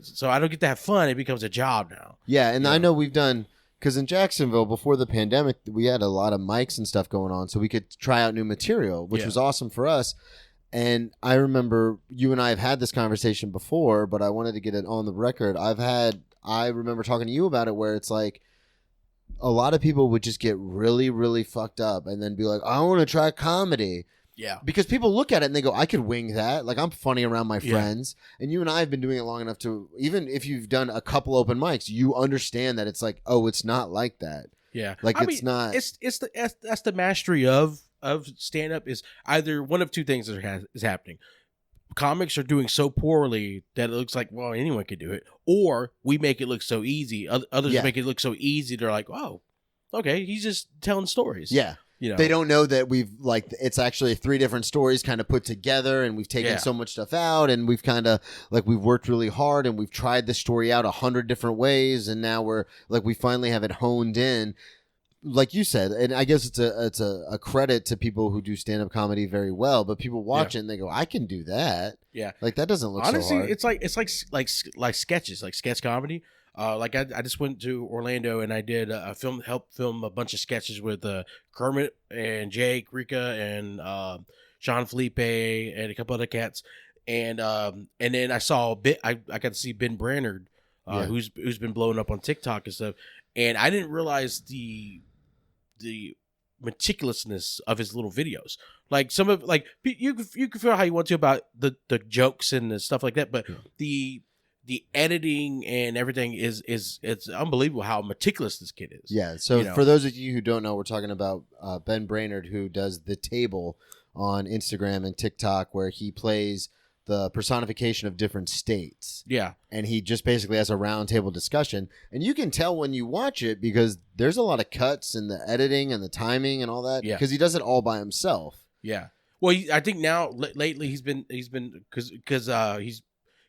B: so I don't get to have fun. It becomes a job now.
A: Yeah, and I know we've done because in Jacksonville before the pandemic, we had a lot of mics and stuff going on, so we could try out new material, which was awesome for us. And I remember you and I have had this conversation before, but I wanted to get it on the record. I remember talking to you about it, where it's like a lot of people would just get really, really fucked up and then be like, I want to try comedy.
B: Yeah.
A: Because people look at it and they go, I could wing that. Like, I'm funny around my friends. And you and I have been doing it long enough to, even if you've done a couple open mics, you understand that it's like, oh, it's not like that.
B: Yeah.
A: Like, not.
B: That's the mastery of stand up, is either one of two things is happening. Comics are doing so poorly that it looks like, well, anyone could do it, or we make it look so easy. Others make it look so easy. They're like, oh, okay, he's just telling stories.
A: Yeah.
B: You know,
A: they don't know that we've like it's actually 3 different stories kind of put together, and we've taken so much stuff out, and we've kind of like we've worked really hard, and we've tried the story out 100 different ways, and now we're like we finally have it honed in. Like you said, and I guess it's a credit to people who do stand-up comedy very well, but people watch it and they go, I can do that. Yeah. Like that doesn't look
B: honestly,
A: so hard.
B: it's like sketches, like sketch comedy. Like I just went to Orlando and I did help film a bunch of sketches with Kermit and Jake, Rika, and Sean Felipe and a couple other cats. And then I saw I got to see Ben Brannard, who's been blowing up on TikTok and stuff. And I didn't realize the meticulousness of his little videos. Like some of you can feel how you want to about the jokes and the stuff like that, but the editing and everything it's unbelievable how meticulous this kid is.
A: Yeah. So for those of you who don't know, we're talking about Ben Brannard, who does The Table on Instagram and TikTok, where he plays the personification of different states. Yeah. And he just basically has a round table discussion. And you can tell when you watch it because there's a lot of cuts and the editing and the timing and all that. Yeah. Because he does it all by himself. Yeah.
B: Well, I think now lately he's been because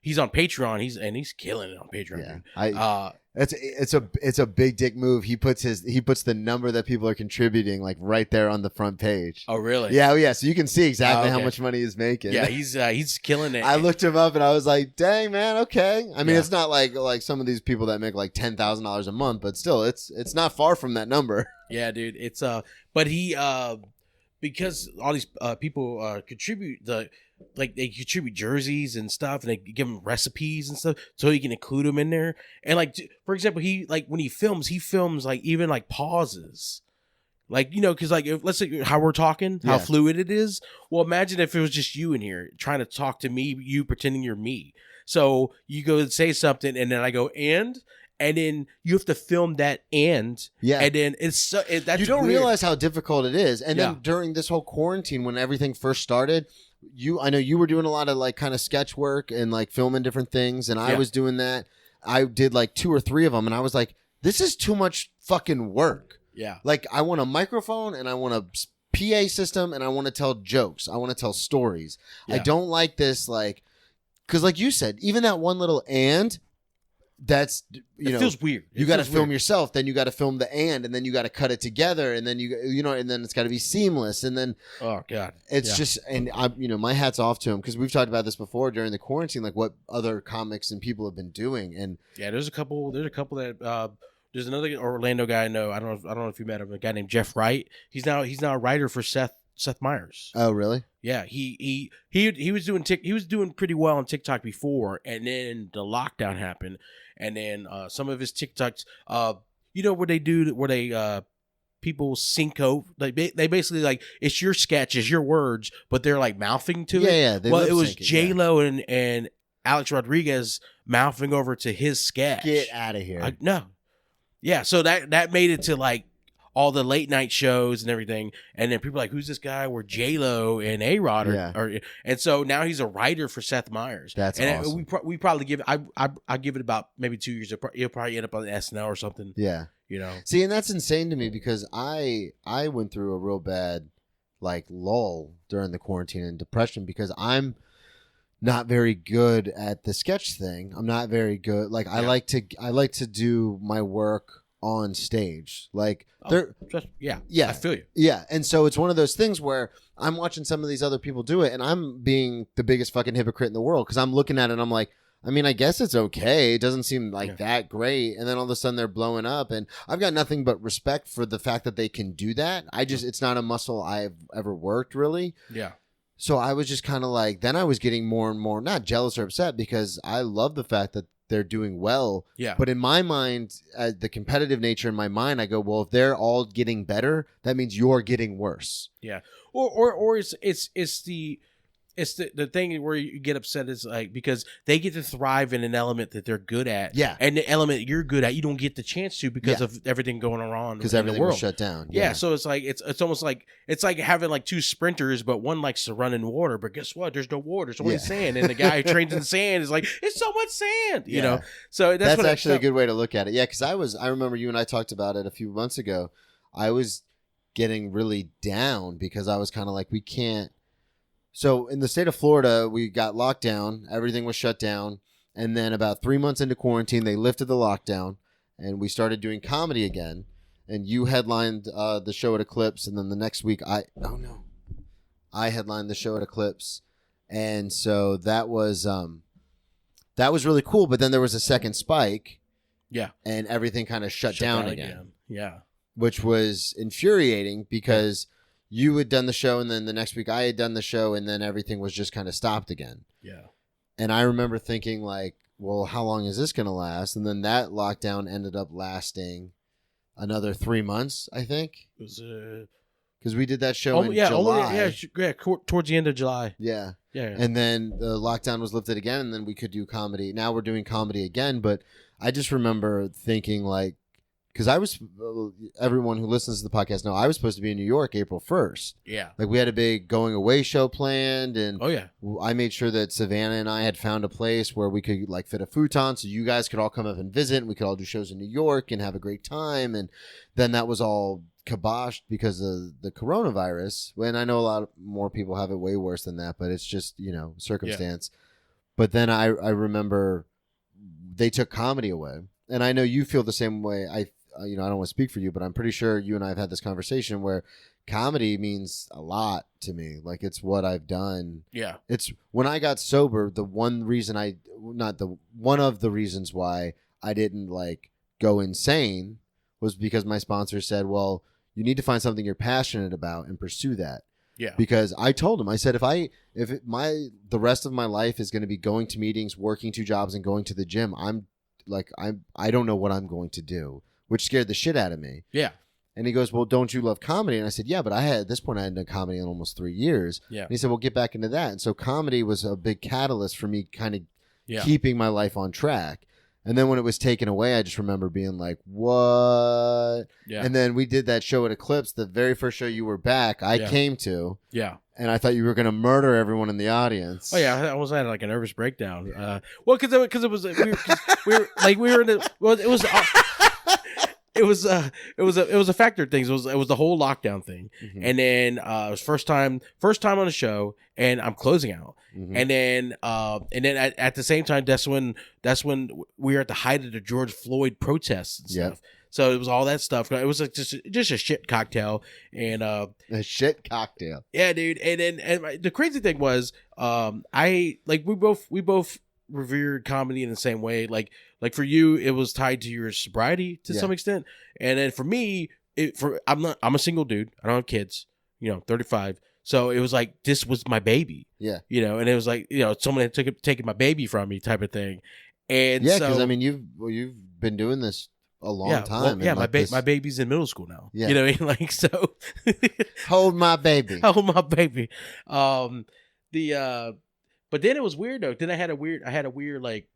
B: he's on Patreon. He's killing it on Patreon.
A: Yeah. It's a big dick move. He puts the number that people are contributing like right there on the front page.
B: Oh really?
A: Yeah, yeah. So you can see exactly how much money he's making.
B: Yeah, he's killing it.
A: I looked him up and I was like, dang man, okay. I mean, it's not like some of these people that make like $10,000 a month, but still, it's not far from that number.
B: Yeah, dude. It's but he because all these people contribute they contribute jerseys and stuff, and they give him recipes and stuff so he can include them in there. And like, for example, he when he films like even like pauses, like, you know, because like let's say how we're talking, how fluid it is. Well, imagine if it was just you in here trying to talk to me, you pretending you're me. So you go and say something, and then I go and then you have to film that and then that's
A: you don't
B: weird.
A: Realize how difficult it is. And then during this whole quarantine, when everything first started, I know you were doing a lot of like kind of sketch work and like filming different things, and I was doing that. I did like 2 or 3 of them, and I was like, this is too much fucking work. Yeah. Like, I want a microphone and I want a PA system and I want to tell jokes. I want to tell stories. Yeah. I don't like this, like, because like you said, even that one little that's, it
B: feels weird.
A: You got to film yourself, then you got to film the and then you got to cut it together, and then and then it's got to be seamless, and then
B: oh god,
A: it's just, and I my hat's off to him, because we've talked about this before during the quarantine, like what other comics and people have been doing, and
B: there's a couple that there's another Orlando guy I know. I don't know if you met him, a guy named Jeff Wright. He's now a writer for Seth Meyers.
A: Oh really?
B: Yeah, he was doing pretty well on TikTok before, and then the lockdown happened, and then some of his TikToks, what they do, where they people synco, like they basically like it's your sketches, your words, but they're like mouthing to it.
A: Yeah,
B: well, it was J-Lo and Alex Rodriguez mouthing over to his sketch.
A: Get out of here!
B: No, yeah, so that made it to like all the late night shows and everything, and then people are like, who's this guy where J-Lo and A-Rod are, and so now he's a writer for Seth Meyers.
A: That's awesome.
B: We probably give I give it about maybe 2 years. He'll probably end up on SNL or something.
A: Yeah, See, and that's insane to me, because I went through a real bad like lull during the quarantine and depression, because I'm not very good at the sketch thing. I'm not very good. Like I like to do my work on stage, like I feel you. Yeah, and so it's one of those things where I'm watching some of these other people do it, and I'm being the biggest fucking hypocrite in the world, because I'm looking at it and I'm like, I mean, I guess it's okay. It doesn't seem like that great. And then all of a sudden they're blowing up. And I've got nothing but respect for the fact that they can do that. It's not a muscle I've ever worked really.
B: Yeah.
A: So I was just kind of like, then I was getting more and more, not jealous or upset, because I love the fact that they're doing well.
B: Yeah.
A: But in my mind, the competitive nature in my mind, I go, well, if they're all getting better, that means you're getting worse.
B: Yeah. Or it's the thing where you get upset is like because they get to thrive in an element that they're good at.
A: Yeah.
B: And the element you're good at, you don't get the chance to because of everything going on
A: because
B: in
A: everything
B: the world.
A: was shut down.
B: Yeah. So it's like it's almost like it's like having like two sprinters, but one likes to run in water. But guess what? There's no water. There's only sand. And the guy who trains in sand is like, it's so much sand. You know. So that's
A: actually a good way to look at it. Yeah, because I remember you and I talked about it a few months ago. I was getting really down because I was kind of like, we can't. So in the state of Florida, we got locked down. Everything was shut down. And then about 3 months into quarantine, they lifted the lockdown and we started doing comedy again. And you headlined the show at Eclipse. And then the next week, I headlined the show at Eclipse. And so that was really cool. But then there was a second spike.
B: Yeah.
A: And everything kind of shut down again.
B: Yeah.
A: Which was infuriating because you had done the show, and then the next week I had done the show, and then everything was just kind of stopped again.
B: Yeah.
A: And I remember thinking, like, well, how long is this going to last? And then that lockdown ended up lasting another 3 months, I think.
B: It was
A: because we did that show in July.
B: Towards the end of July.
A: Yeah.
B: Yeah.
A: And then the lockdown was lifted again, and then we could do comedy. Now we're doing comedy again, but I just remember thinking, like, because everyone who listens to the podcast know I was supposed to be in New York April 1st.
B: Yeah.
A: Like, we had a big going away show planned, and I made sure that Savannah and I had found a place where we could, like, fit a futon so you guys could all come up and visit, and we could all do shows in New York and have a great time. And then that was all kiboshed because of the coronavirus. When I know a lot more people have it way worse than that, but it's just, circumstance. Yeah. But then I remember they took comedy away. And I know you feel the same way. I don't want to speak for you, but I'm pretty sure you and I have had this conversation where comedy means a lot to me. Like, it's what I've done.
B: Yeah.
A: It's when I got sober, one of the reasons why I didn't like go insane was because my sponsor said, well, you need to find something you're passionate about and pursue that.
B: Yeah.
A: Because I told him, I said, the rest of my life is going to be going to meetings, working 2 jobs, and going to the gym, I don't know what I'm going to do, which scared the shit out of me.
B: Yeah.
A: And he goes, well, don't you love comedy? And I said, yeah, but at this point I hadn't done comedy in almost 3 years.
B: Yeah.
A: And he said, well, get back into that. And so comedy was a big catalyst for me kind of keeping my life on track. And then when it was taken away, I just remember being like, what?
B: Yeah.
A: And then we did that show at Eclipse, the very first show you were back, I came to.
B: Yeah.
A: And I thought you were going to murder everyone in the audience.
B: Oh yeah, I was at like a nervous breakdown. Because it was we were in the it was a factor of things. It was the whole lockdown thing, and then it was first time on the show, and I'm closing out, and then at the same time, that's when we were at the height of the George Floyd protests and stuff. So it was all that stuff. It was like just a shit cocktail, and
A: a shit cocktail.
B: Yeah, dude. And the crazy thing was, we both revered comedy in the same way. Like for you, it was tied to your sobriety to some extent, and then for me, I'm a single dude. I don't have kids. 35. So it was like this was my baby.
A: Yeah.
B: And it was like someone had taken my baby from me, type of thing. And
A: because I mean you've been doing this a long time.
B: Well, my baby's in middle school now.
A: Yeah.
B: You know what I mean? Like, so
A: hold my baby.
B: Hold my baby. But then it was weird though. Then I had a weird like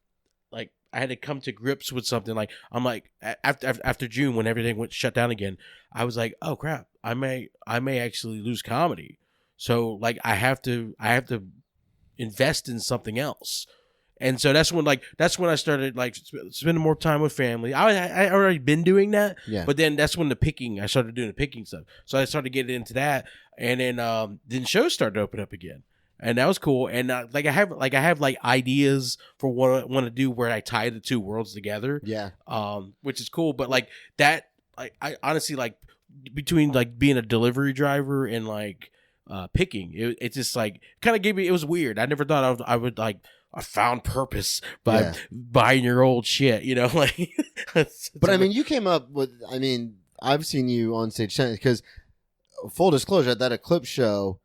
B: I had to come to grips with something. Like, I'm like, after June, when everything went shut down again, I was like, oh crap, I may actually lose comedy. So like I have to invest in something else. And so that's when I started like spending more time with family. I already been doing that, but then that's when I started doing the picking stuff. So I started getting into that, and then shows started to open up again, and that was cool. And I have ideas for what I want to do where I tie the two worlds together.
A: Yeah.
B: Which is cool, but like that, I honestly like between like being a delivery driver and like picking, it just like kind of gave me. It was weird. I never thought I would like. I found purpose by buying your old shit, you know, like.
A: But I mean, you came up with. I mean, I've seen you on stage because, full disclosure, at that Eclipse show,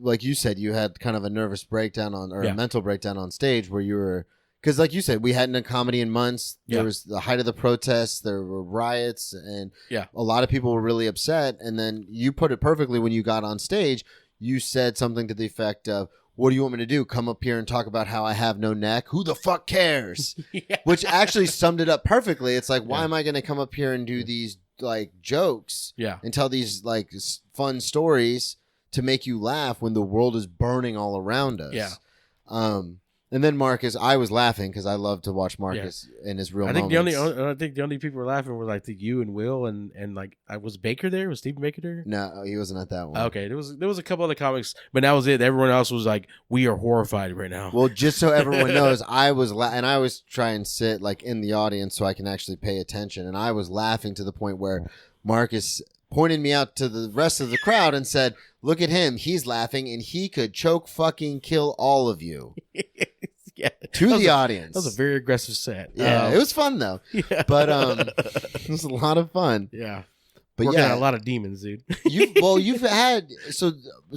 A: like you said, you had kind of a nervous breakdown a mental breakdown on stage where you were. Because, like you said, we hadn't done comedy in months. There was the height of the protests. There were riots, and a lot of people were really upset. And then you put it perfectly when you got on stage. You said something to the effect of, "What do you want me to do? Come up here and talk about how I have no neck? Who the fuck cares?" Which actually summed it up perfectly. It's like, why am I going to come up here and do these like jokes and tell these like fun stories to make you laugh when the world is burning all around us? And then Marcus, I was laughing because I love to watch Marcus in his real moments.
B: I think the only people who were laughing were like you and Will and like was Baker there? Was Stephen Baker there?
A: No, he wasn't at that one.
B: Okay, there was a couple other comics, but that was it. Everyone else was like, we are horrified right now.
A: Well, just so everyone knows, I was I always try and sit like in the audience so I can actually pay attention, and I was laughing to the point where Marcus pointed me out to the rest of the crowd and said, "Look at him, he's laughing, and he could choke fucking kill all of you." To the audience.
B: That was a very aggressive set.
A: Yeah, it was fun though. But it was a lot of fun.
B: Yeah.
A: But
B: working on a lot of demons, dude.
A: You've had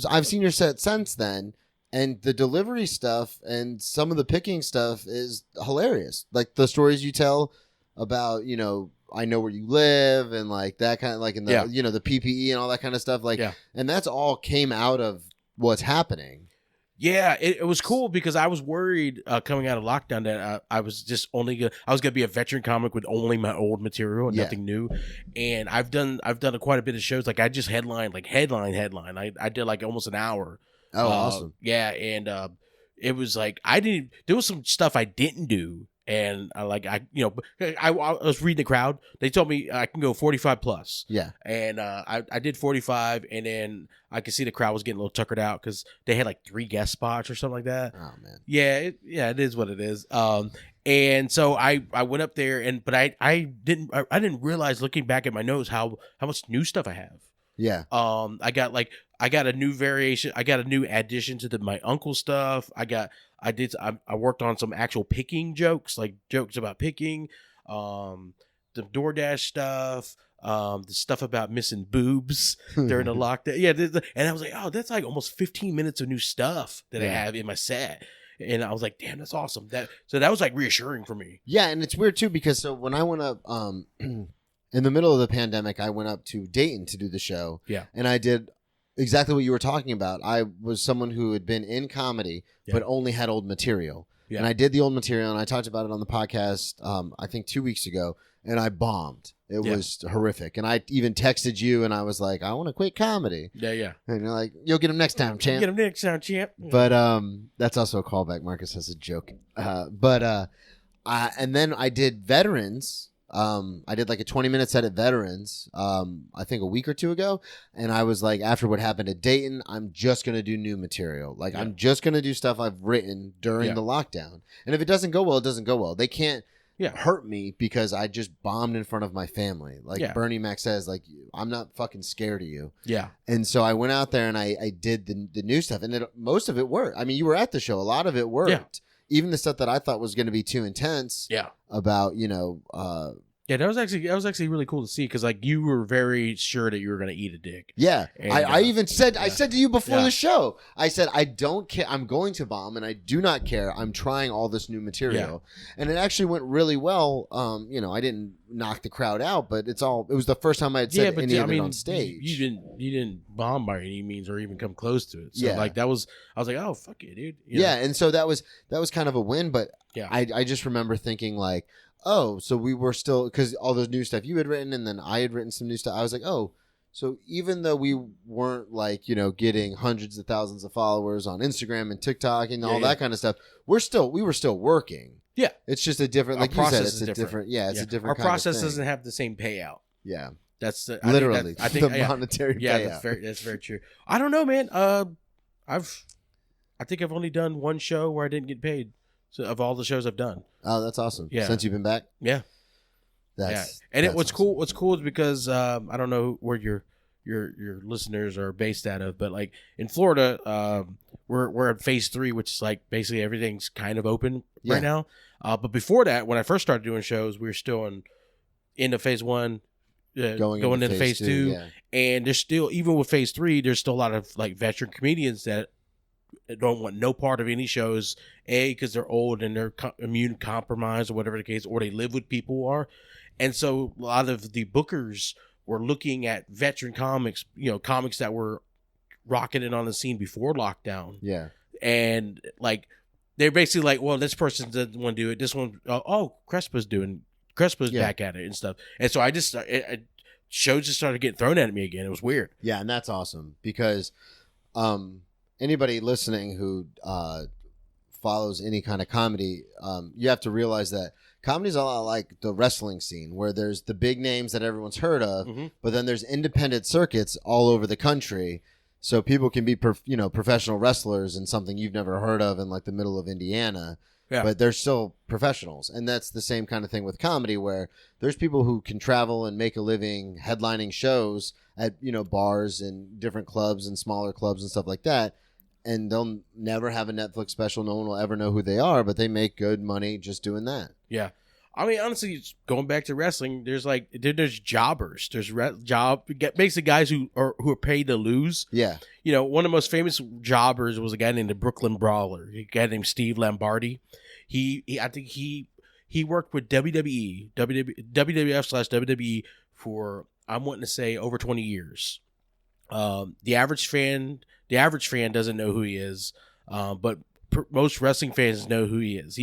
A: I've seen your set since then, and the delivery stuff and some of the picking stuff is hilarious. Like the stories you tell about, you know, I know where you live and like that kind of like in the you know, the PPE and all that kind of stuff. Like and that's all came out of what's happening.
B: Yeah, it was cool because I was worried coming out of lockdown that I was just I was gonna be a veteran comic with only my old material and nothing new. And I've done quite a bit of shows. Like I just headline. I did like almost an hour.
A: Oh, awesome.
B: Yeah, and it was like there was some stuff I didn't do. And I was reading the crowd. They told me I can go 45 plus. Yeah. And I did 45, and then I could see the crowd was getting a little tuckered out because they had like 3 guest spots or something like that. Oh man. Yeah, it is what it is. And so I went up there, but I didn't realize looking back at my notes how much new stuff I have. Yeah. I got a new variation. I got a new addition to my uncle stuff. I worked on some actual picking jokes, like jokes about picking, the DoorDash stuff, the stuff about missing boobs during the lockdown. Yeah. And I was like, oh, that's like almost 15 minutes of new stuff that I have in my set. And I was like, damn, that's awesome. So that was like reassuring for me.
A: Yeah. And it's weird too, because when I went up, in the middle of the pandemic, I went up to Dayton to do the show. Yeah. And I did exactly what you were talking about. I was someone who had been in comedy, but only had old material. Yeah. And I did the old material, and I talked about it on the podcast, I think 2 weeks ago, and I bombed. It was horrific. And I even texted you, and I was like, I want to quit comedy. Yeah, yeah. And you're like, you'll get him next time, champ.
B: Get him next time, champ.
A: But that's also a callback. Marcus has a joke. And then I did Veterans. I did like a 20-minute set at Veterans, I think a week or 2 ago. And I was like, after what happened at Dayton, I'm just going to do new material. Like, I'm just going to do stuff I've written during the lockdown. And if it doesn't go well, it doesn't go well. They can't hurt me because I just bombed in front of my family. Like Bernie Mac says, like, I'm not fucking scared of you. Yeah. And so I went out there and I did the new stuff. And most of it worked. I mean, you were at the show. A lot of it worked. Yeah. Even the stuff that I thought was going to be too intense. Yeah. About, you know,
B: yeah, that was actually really cool to see because like you were very sure that you were going to eat a dick. Yeah,
A: and, I even said I said to you before the show, I said I don't care. I'm going to bomb, and I do not care. I'm trying all this new material, and it actually went really well. You know, I didn't knock the crowd out, but it was the first time I had said any of it on stage.
B: You didn't bomb by any means or even come close to it. So like I was like, oh fuck it, dude. You know?
A: And so that was kind of a win, but I just remember thinking like, oh, so we were still, because all the new stuff you had written and then I had written some new stuff. I was like, oh, so even though we weren't like, you know, getting hundreds of thousands of followers on Instagram and TikTok and all that kind of stuff, we were still working. Yeah. It's just a different, like you said, it's a different, it's a different
B: Our
A: kind
B: process
A: of thing.
B: doesn't have the same payout.
A: Yeah.
B: That's
A: literally
B: I think
A: the monetary payout.
B: That's very true. I don't know, man. I think I've only done one show where I didn't get paid. So of all the shows I've done.
A: Oh, that's awesome. Yeah. Since you've been back?
B: Yeah. And what's
A: awesome.
B: cool is because I don't know where your your listeners are based out of, but like in Florida, we're at phase 3, which is like basically everything's kind of open right now. But before that, when I first started doing shows, we were still into phase 1, going into phase 2, and there's still, even with phase 3, there's still a lot of like veteran comedians that don't want no part of any shows, because they're old and they're immune compromised or whatever the case, or they live with people who are. And so a lot of the bookers were looking at veteran comics, comics that were rocketing on the scene before lockdown.
A: Yeah. And
B: like, they're basically like, well, this person doesn't want to do it. This one, Crespo's back at it and stuff. And so shows just started getting thrown at me again. It was weird.
A: Yeah. And that's awesome because, anybody listening who, follows any kind of comedy, you have to realize that comedy is a lot like the wrestling scene, where there's the big names that everyone's heard of, but then there's independent circuits all over the country. So people can be, professional wrestlers in something you've never heard of in like the middle of Indiana, but they're still professionals. And that's the same kind of thing with comedy, where there's people who can travel and make a living headlining shows at, bars and different clubs and smaller clubs and stuff like that. And they'll never have a Netflix special. No one will ever know who they are, but they make good money just doing that. Yeah.
B: I mean, honestly, going back to wrestling, there's jobbers. There's basically guys who are paid to lose.
A: Yeah.
B: One of the most famous jobbers was a guy named the Brooklyn Brawler. A guy named Steve Lombardi. I think he worked with WWF /WWE for, I'm wanting to say, over 20 years. The average fan doesn't know who he is, but most wrestling fans know who he is.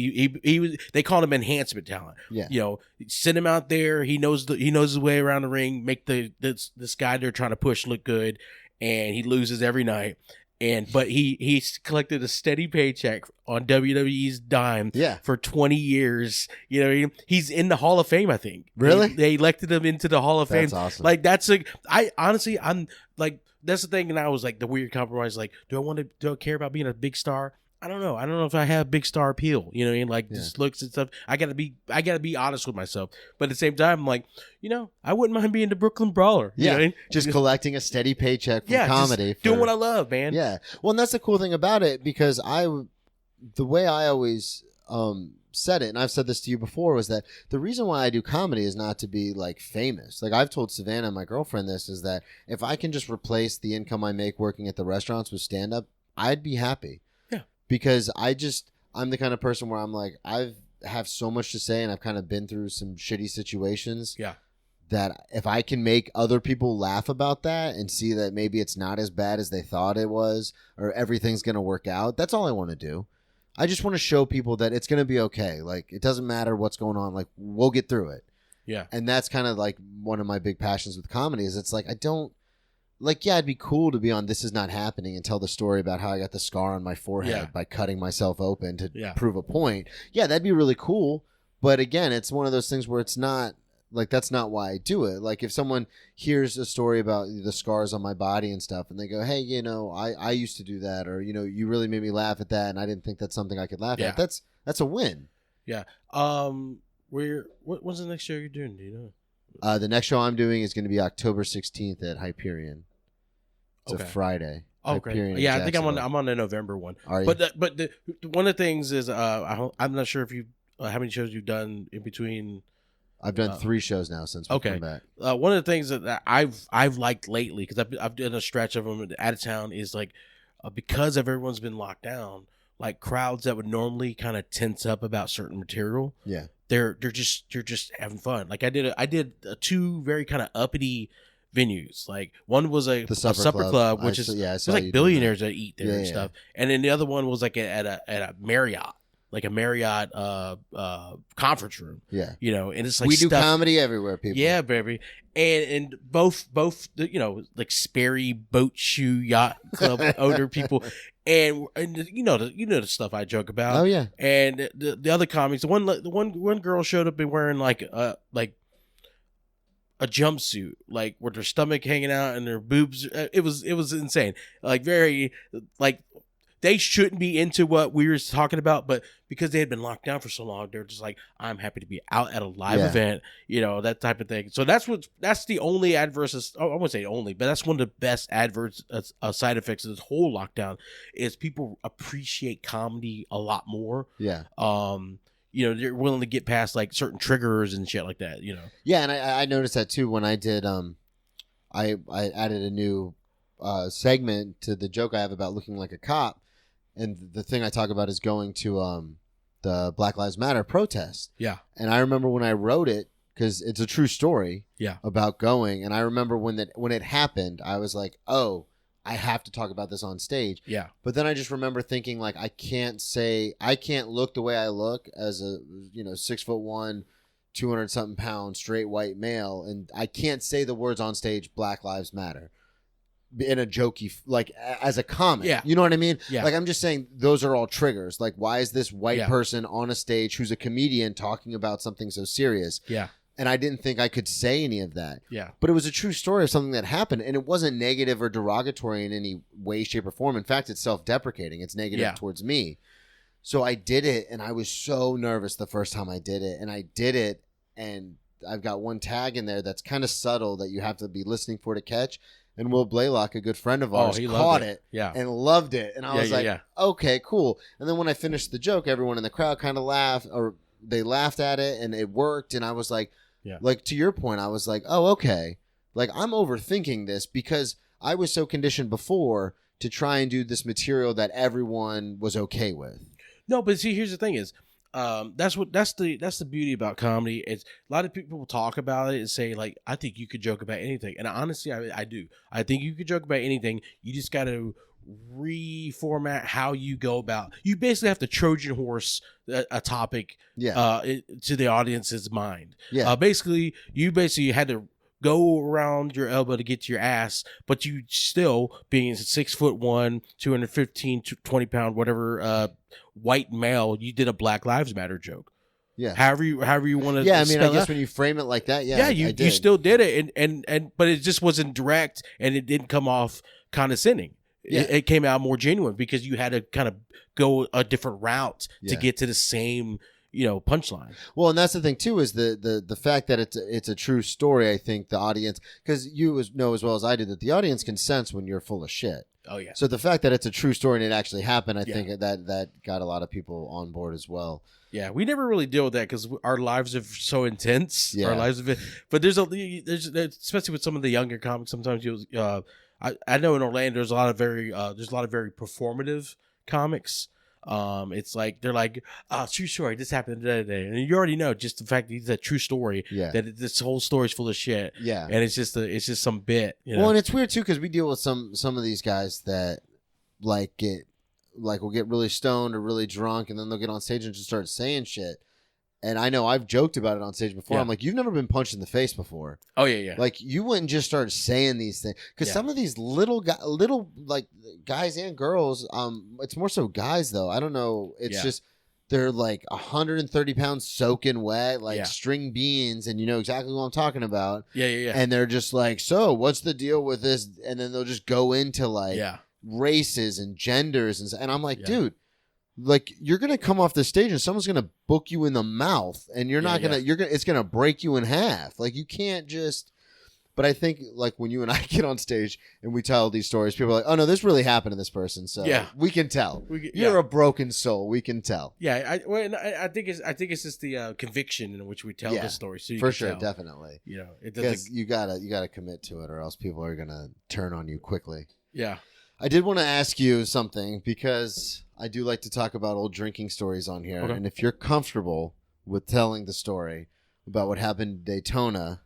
B: They call him enhancement talent.
A: Yeah.
B: Send him out there. He knows his way around the ring. Make this guy they're trying to push look good, and he loses every night. But he's collected a steady paycheck on WWE's dime for 20 years. He's in the Hall of Fame, I think.
A: Really?
B: They elected him into the Hall of Fame.
A: That's awesome.
B: Like, I'm like, that's the thing. And I was like, the weird compromise, like, do I care about being a big star? I don't know. I don't know if I have big star appeal, just looks and stuff. I gotta be honest with myself. But at the same time, I'm like, I wouldn't mind being the Brooklyn Brawler.
A: Yeah. Just collecting a steady paycheck from comedy.
B: Doing what I love, man.
A: Yeah. Well, and that's the cool thing about it, because the way I always, said it, and I've said this to you before, was that the reason why I do comedy is not to be like famous. Like, I've told Savannah, my girlfriend, this, is that if I can just replace the income I make working at the restaurants with stand-up, I'd be happy. Because I'm the kind of person where I'm like, I have so much to say, and I've kind of been through some shitty situations.
B: Yeah.
A: That if I can make other people laugh about that and see that maybe it's not as bad as they thought it was, or everything's going to work out, that's all I want to do. I just want to show people that it's going to be okay. Like, it doesn't matter what's going on. Like, we'll get through it.
B: Yeah.
A: And that's kind of like one of my big passions with comedy, is it's like, it'd be cool to be on This Is Not Happening and tell the story about how I got the scar on my forehead by cutting myself open to prove a point. Yeah, that'd be really cool. But again, it's one of those things where it's not, like, that's not why I do it. Like, if someone hears a story about the scars on my body and stuff, and they go, hey, I used to do that, or, you really made me laugh at that, and I didn't think that's something I could laugh at. That's a win.
B: Yeah. What's the next show you're doing? Do you
A: know? The next show I'm doing is going to be October 16th at Hyperion. It's a Friday.
B: Oh, great. Yeah, I think I'm on the November one.
A: Are you?
B: But one of the things is I'm not sure if you how many shows you've done in between.
A: I've done 3 shows now since we came back.
B: One of the things that I've liked lately, because I've done a stretch of them out of town, is like because everyone's been locked down, like crowds that would normally kind of tense up about certain material.
A: Yeah,
B: they're just having fun. Like I did 2 very kind of uppity venues. Like one was a supper club, which it's like billionaires that eat there and stuff. And then the other one was like at a Marriott, like a Marriott conference room.
A: Yeah.
B: And it's like
A: we do comedy everywhere, people.
B: Yeah, baby. And both like Sperry Boat Shoe Yacht Club owner people. And the stuff I joke about.
A: Oh yeah.
B: And the other comics, the one girl showed up and wearing like a jumpsuit, like with her stomach hanging out and her boobs. It was insane. Like very like they shouldn't be into what we were talking about, but because they had been locked down for so long, they're just like, I'm happy to be out at a live event, that type of thing. So that's the only adverse, I wouldn't say only, but that's one of the best adverse side effects of this whole lockdown is people appreciate comedy a lot more.
A: Yeah.
B: They're willing to get past like certain triggers and shit like that,
A: Yeah, and I noticed that too when I did. I added a new segment to the joke I have about looking like a cop, and the thing I talk about is going to the Black Lives Matter protest.
B: Yeah,
A: and I remember when I wrote it because it's a true story.
B: Yeah,
A: about going, and I remember when it happened, I was like, oh, I have to talk about this on stage.
B: Yeah,
A: but then I just remember thinking like I can't look the way I look as a 6'1", 200 something pound straight white male, and I can't say the words on stage Black Lives Matter in a jokey like as a comic.
B: Yeah,
A: you know what I mean?
B: Yeah,
A: like I'm just saying those are all triggers. Like why is this white person on a stage who's a comedian talking about something so serious?
B: Yeah,
A: and I didn't think I could say any of that.
B: Yeah,
A: but it was a true story of something that happened, and it wasn't negative or derogatory in any way, shape, or form. In fact, it's self-deprecating. It's negative towards me. So I did it, and I was so nervous the first time I did it, and I've got one tag in there that's kind of subtle that you have to be listening for to catch. And Will Blaylock, a good friend of ours, caught it and loved it. And I was like, okay, cool. And then when I finished the joke, everyone in the crowd kind of laughed, or they laughed at it, and it worked. And I was like, like to your point, I was like, oh, okay. Like I'm overthinking this because I was so conditioned before to try and do this material that everyone was okay with.
B: No, but see, here's the thing is, that's the beauty about comedy. It's a lot of people will talk about it and say like, I think you could joke about anything, and honestly, I do. I think you could joke about anything. You just got to reformat how you go about. You basically have to Trojan horse a topic, to the audience's mind. Yeah, basically, you had to go around your elbow to get to your ass, but you still being 6'1", 215, 20 pound, whatever, white male, you did a Black Lives Matter joke. Yeah. However you want to.
A: Yeah, I mean, I guess when you frame it like that,
B: you still did it, and but it just wasn't direct, and it didn't come off condescending. Yeah. It came out more genuine because you had to kind of go a different route to get to the same punchline.
A: Well, and that's the thing too, is the fact that it's a true story. I think the audience, because you know as well as I do that the audience can sense when you're full of shit.
B: Oh yeah.
A: So the fact that it's a true story and it actually happened, I think that got a lot of people on board as well.
B: Yeah, we never really deal with that because our lives are so intense. Yeah. Our lives have been, but there's especially with some of the younger comics. Sometimes I know in Orlando there's a lot of very performative comics. It's like they're like, true story, this happened today, and you already know just the fact that it's a true story, that this whole story is full of shit, and it's just some bit.
A: Well, and it's weird too because we deal with some of these guys that will get really stoned or really drunk, and then they'll get on stage and just start saying shit. And I know I've joked about it on stage before. I'm like, you've never been punched in the face before.
B: Oh yeah.
A: Like you wouldn't just start saying these things because some of these little like guys and girls, it's more so guys though. I don't know. It's just they're like 130 pounds soaking wet, like string beans, and you know exactly what I'm talking about.
B: Yeah.
A: And they're just like, so what's the deal with this? And then they'll just go into like races and genders and I'm like, dude. Like you're gonna come off the stage and someone's gonna book you in the mouth, and you're not gonna. It's gonna break you in half. Like you can't just. But I think like when you and I get on stage and we tell these stories, people are like, "Oh no, this really happened to this person." So we can tell. You're a broken soul. We can tell.
B: Yeah, I think it's just the conviction in which we tell the story. So
A: for sure, definitely.
B: It doesn't.
A: You gotta commit to it, or else people are gonna turn on you quickly.
B: Yeah.
A: I did want to ask you something because I do like to talk about old drinking stories on here. Okay. And if you're comfortable with telling the story about what happened in Daytona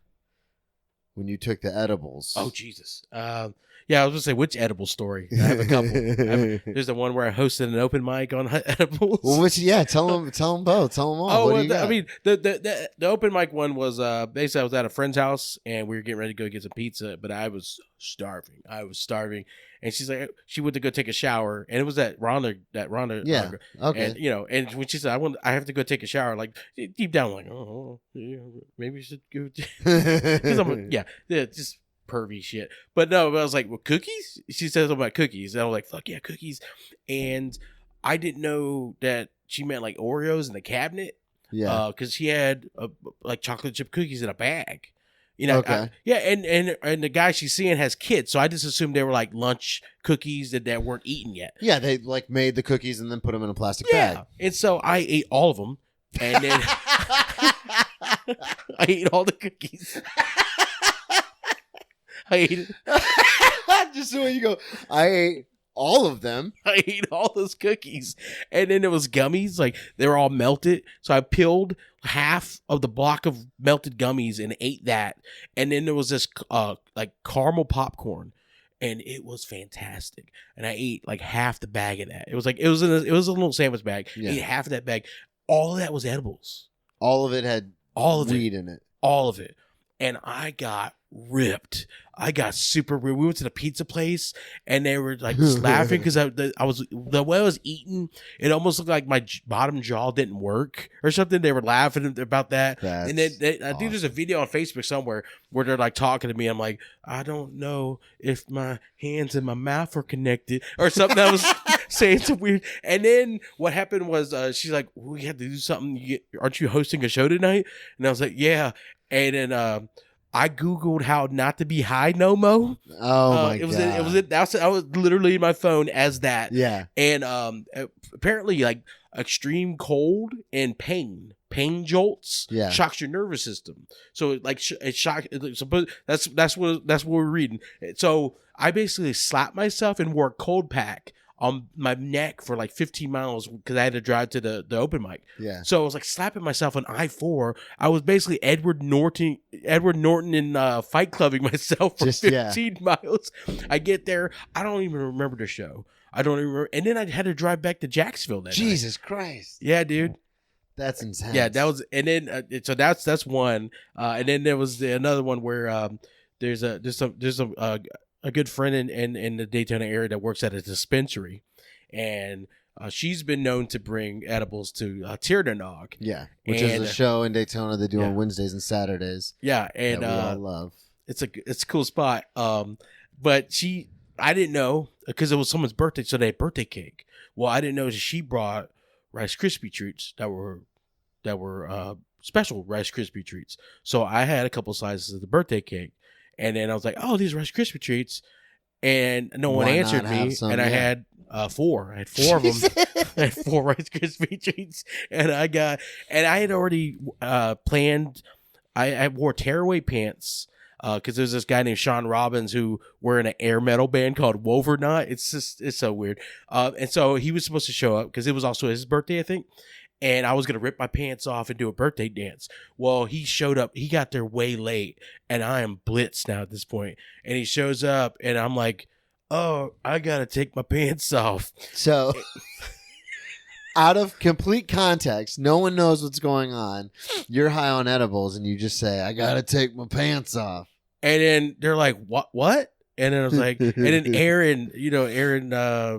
A: when you took the edibles.
B: Oh, Jesus. Yeah, I was going to say, which edible story? I have a couple. There's the one where I hosted an open mic on edibles.
A: Well, tell them both. Tell them all.
B: Oh, I mean, the open mic one was basically I was at a friend's house and we were getting ready to go get some pizza, but I was starving. And she's like, she went to go take a shower, and it was that Rhonda.
A: Yeah. Okay.
B: And and when she said, I have to go take a shower, like deep down, I'm like, maybe you should go. Because just pervy shit. But no, I was like, well, cookies? She said something about cookies. And I was like, fuck yeah, cookies. And I didn't know that she meant like Oreos in the cabinet.
A: Yeah.
B: Because she had like chocolate chip cookies in a bag. You know,
A: Okay.
B: and the guy she's seeing has kids, so I just assumed they were like lunch cookies that weren't eaten yet.
A: Yeah, they like made the cookies and then put them in a plastic bag.
B: And so I ate all of them, and then I ate all the cookies. I ate it.
A: Just the way you go, I ate all of them.
B: I ate all those cookies, and then there was gummies, like they were all melted. So I peeled half of the block of melted gummies and ate that, and then there was this like caramel popcorn, and it was fantastic. And I ate like half the bag of that. It was like it was a little sandwich bag.
A: Yeah.
B: I ate half of that bag. All of that was edibles.
A: All of it had weed in it.
B: All of it. And I got ripped. I got super weird. We went to the pizza place, and they were like just laughing because I was the way I was eating. It almost looked like my bottom jaw didn't work or something. They were laughing about that. And then I think there's a video on Facebook somewhere where they're like talking to me. I'm like, I don't know if my hands and my mouth are connected or something. I was saying some weird. And then what happened was she's like, we had to do something. Aren't you hosting a show tonight? And I was like, yeah. And then I Googled how not to be high no mo.
A: Oh my god!
B: I was literally in my phone as that.
A: Yeah.
B: And apparently, like extreme cold and pain jolts, shocks your nervous system. So it shocks. That's what we're reading. So I basically slapped myself and wore a cold pack on my neck for like 15 miles because I had to drive to the open mic.
A: Yeah.
B: So I was like slapping myself on I-4. I was basically Edward Norton in Fight Clubbing myself for 15 miles. I get there. I don't even remember the show. I don't even remember. And then I had to drive back to Jacksonville that
A: Jesus
B: night.
A: Christ.
B: Yeah, dude.
A: That's intense.
B: Yeah, that was, and then so that's one. And then there was another one where there's a good friend in the Daytona area that works at a dispensary, and she's been known to bring edibles to Tiernanog.
A: Yeah, which is a show in Daytona they do on Wednesdays and Saturdays.
B: Yeah, and
A: that we all love.
B: It's a cool spot. But I didn't know because it was someone's birthday, so they had birthday cake. Well, I didn't know that she brought Rice Krispie treats that were special Rice Krispie treats. So I had a couple slices of the birthday cake. And then I was like, oh, these Rice Krispie treats. And no one answered me. And I had 4. I had 4 of them. I had 4 Rice Krispie treats. And I had already planned. I wore tearaway pants because there's this guy named Sean Robbins who were in an air metal band called Wolverine. It's so weird. And so he was supposed to show up because it was also his birthday, I think. And I was going to rip my pants off and do a birthday dance. Well, he showed up. He got there way late. And I am blitzed now at this point. And he shows up. And I'm like, oh, I got to take my pants off.
A: So, out of complete context, no one knows what's going on. You're high on edibles. And you just say, I got to take my pants off.
B: And then they're like, what? And then I was like, and then Erin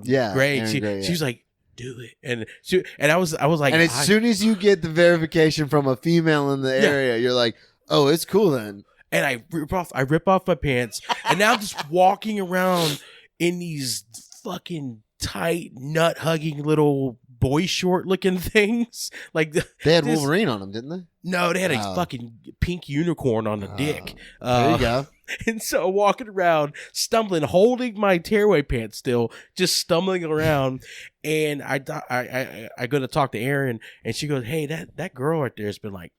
B: Gray, she was like, do it. And I was like,
A: and as soon as you get the verification from a female in the area, you're like, oh, it's cool then.
B: And I rip off my pants, and now I'm just walking around in these fucking tight, nut hugging little boy short looking things. Like
A: they had Wolverine on them, didn't they?
B: No, they had a fucking pink unicorn on the dick.
A: There you go.
B: And so walking around, stumbling, holding my tearaway pants still, just stumbling around. And I go to talk to Erin, and she goes, hey, that girl right there has been like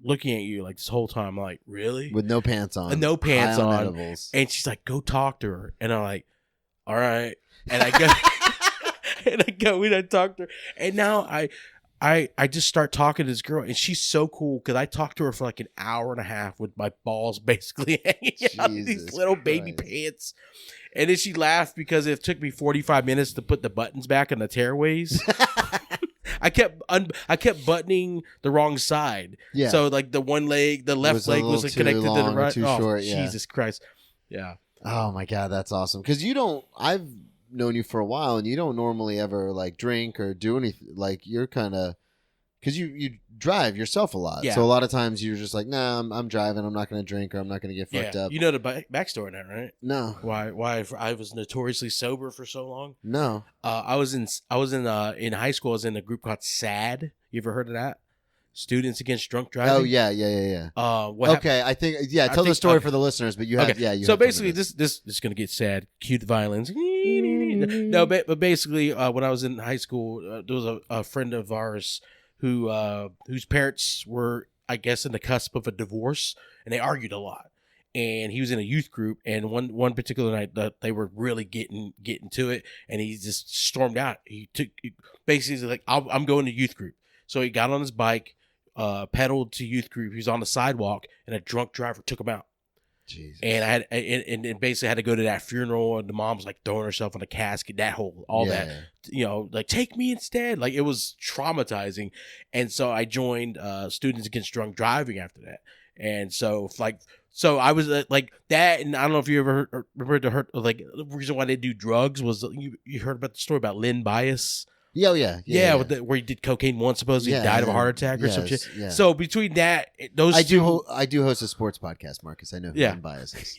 B: looking at you like this whole time. I'm like, really?
A: With no pants on.
B: No pants
A: on.
B: Edibles. And she's like, go talk to her. And I'm like, all right. And I go and I talk to her. And now I just start talking to this girl, and she's so cool because I talked to her for like an hour and a half with my balls basically hanging out of these little baby pants. And then she laughed because it took me 45 minutes to put the buttons back on the tearaways. I kept buttoning the wrong side. Yeah. So like the left leg was connected to the right. Oh, short, Jesus Christ. Yeah.
A: Oh my God, that's awesome. Because I've known you for a while, and you don't normally ever like drink or do anything. Like you're kind of because you drive yourself a lot.
B: Yeah.
A: So a lot of times you're just like, nah, I'm driving. I'm not going to drink or I'm not going to get fucked up.
B: You know the backstory on that, right?
A: No.
B: Why I was notoriously sober for so long?
A: No.
B: I was in high school. I was in a group called SAD. You ever heard of that? Students Against Drunk Driving.
A: Oh yeah.
B: Okay,
A: I think tell the story for the listeners, but you have you.
B: So
A: have
B: basically, this is gonna get sad. Cue the violins. No, but basically, when I was in high school, there was a friend of ours whose parents were, I guess, in the cusp of a divorce, and they argued a lot. And he was in a youth group, and one particular night they were really getting to it, and he just stormed out. He basically like, I'm going to youth group. So he got on his bike, pedaled to youth group. He was on the sidewalk, and a drunk driver took him out.
A: Jesus.
B: And I had and basically had to go to that funeral, and the mom was like throwing herself in a casket, that like, take me instead. Like, it was traumatizing. And so I joined Students Against Drunk Driving after that. And so I was like that. And I don't know if you ever heard like the reason why they do drugs was you heard about the story about Lynn Bias.
A: Yeah.
B: Where he did cocaine once, supposedly died of a heart attack or some shit.
A: Yeah.
B: So between that,
A: I do host a sports podcast, Marcus. I know who Lynn Bias is.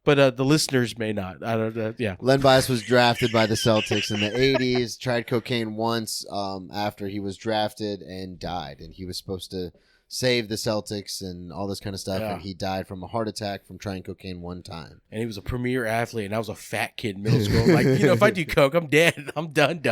B: But the listeners may not. I don't know. Yeah.
A: Len Bias was drafted by the Celtics in the 80s, tried cocaine once after he was drafted and died. And he was supposed to save the Celtics and all this kind of stuff. Yeah. And he died from a heart attack from trying cocaine one time.
B: And he was a premier athlete, and I was a fat kid in middle school. Like, if I do coke, I'm dead. I'm done.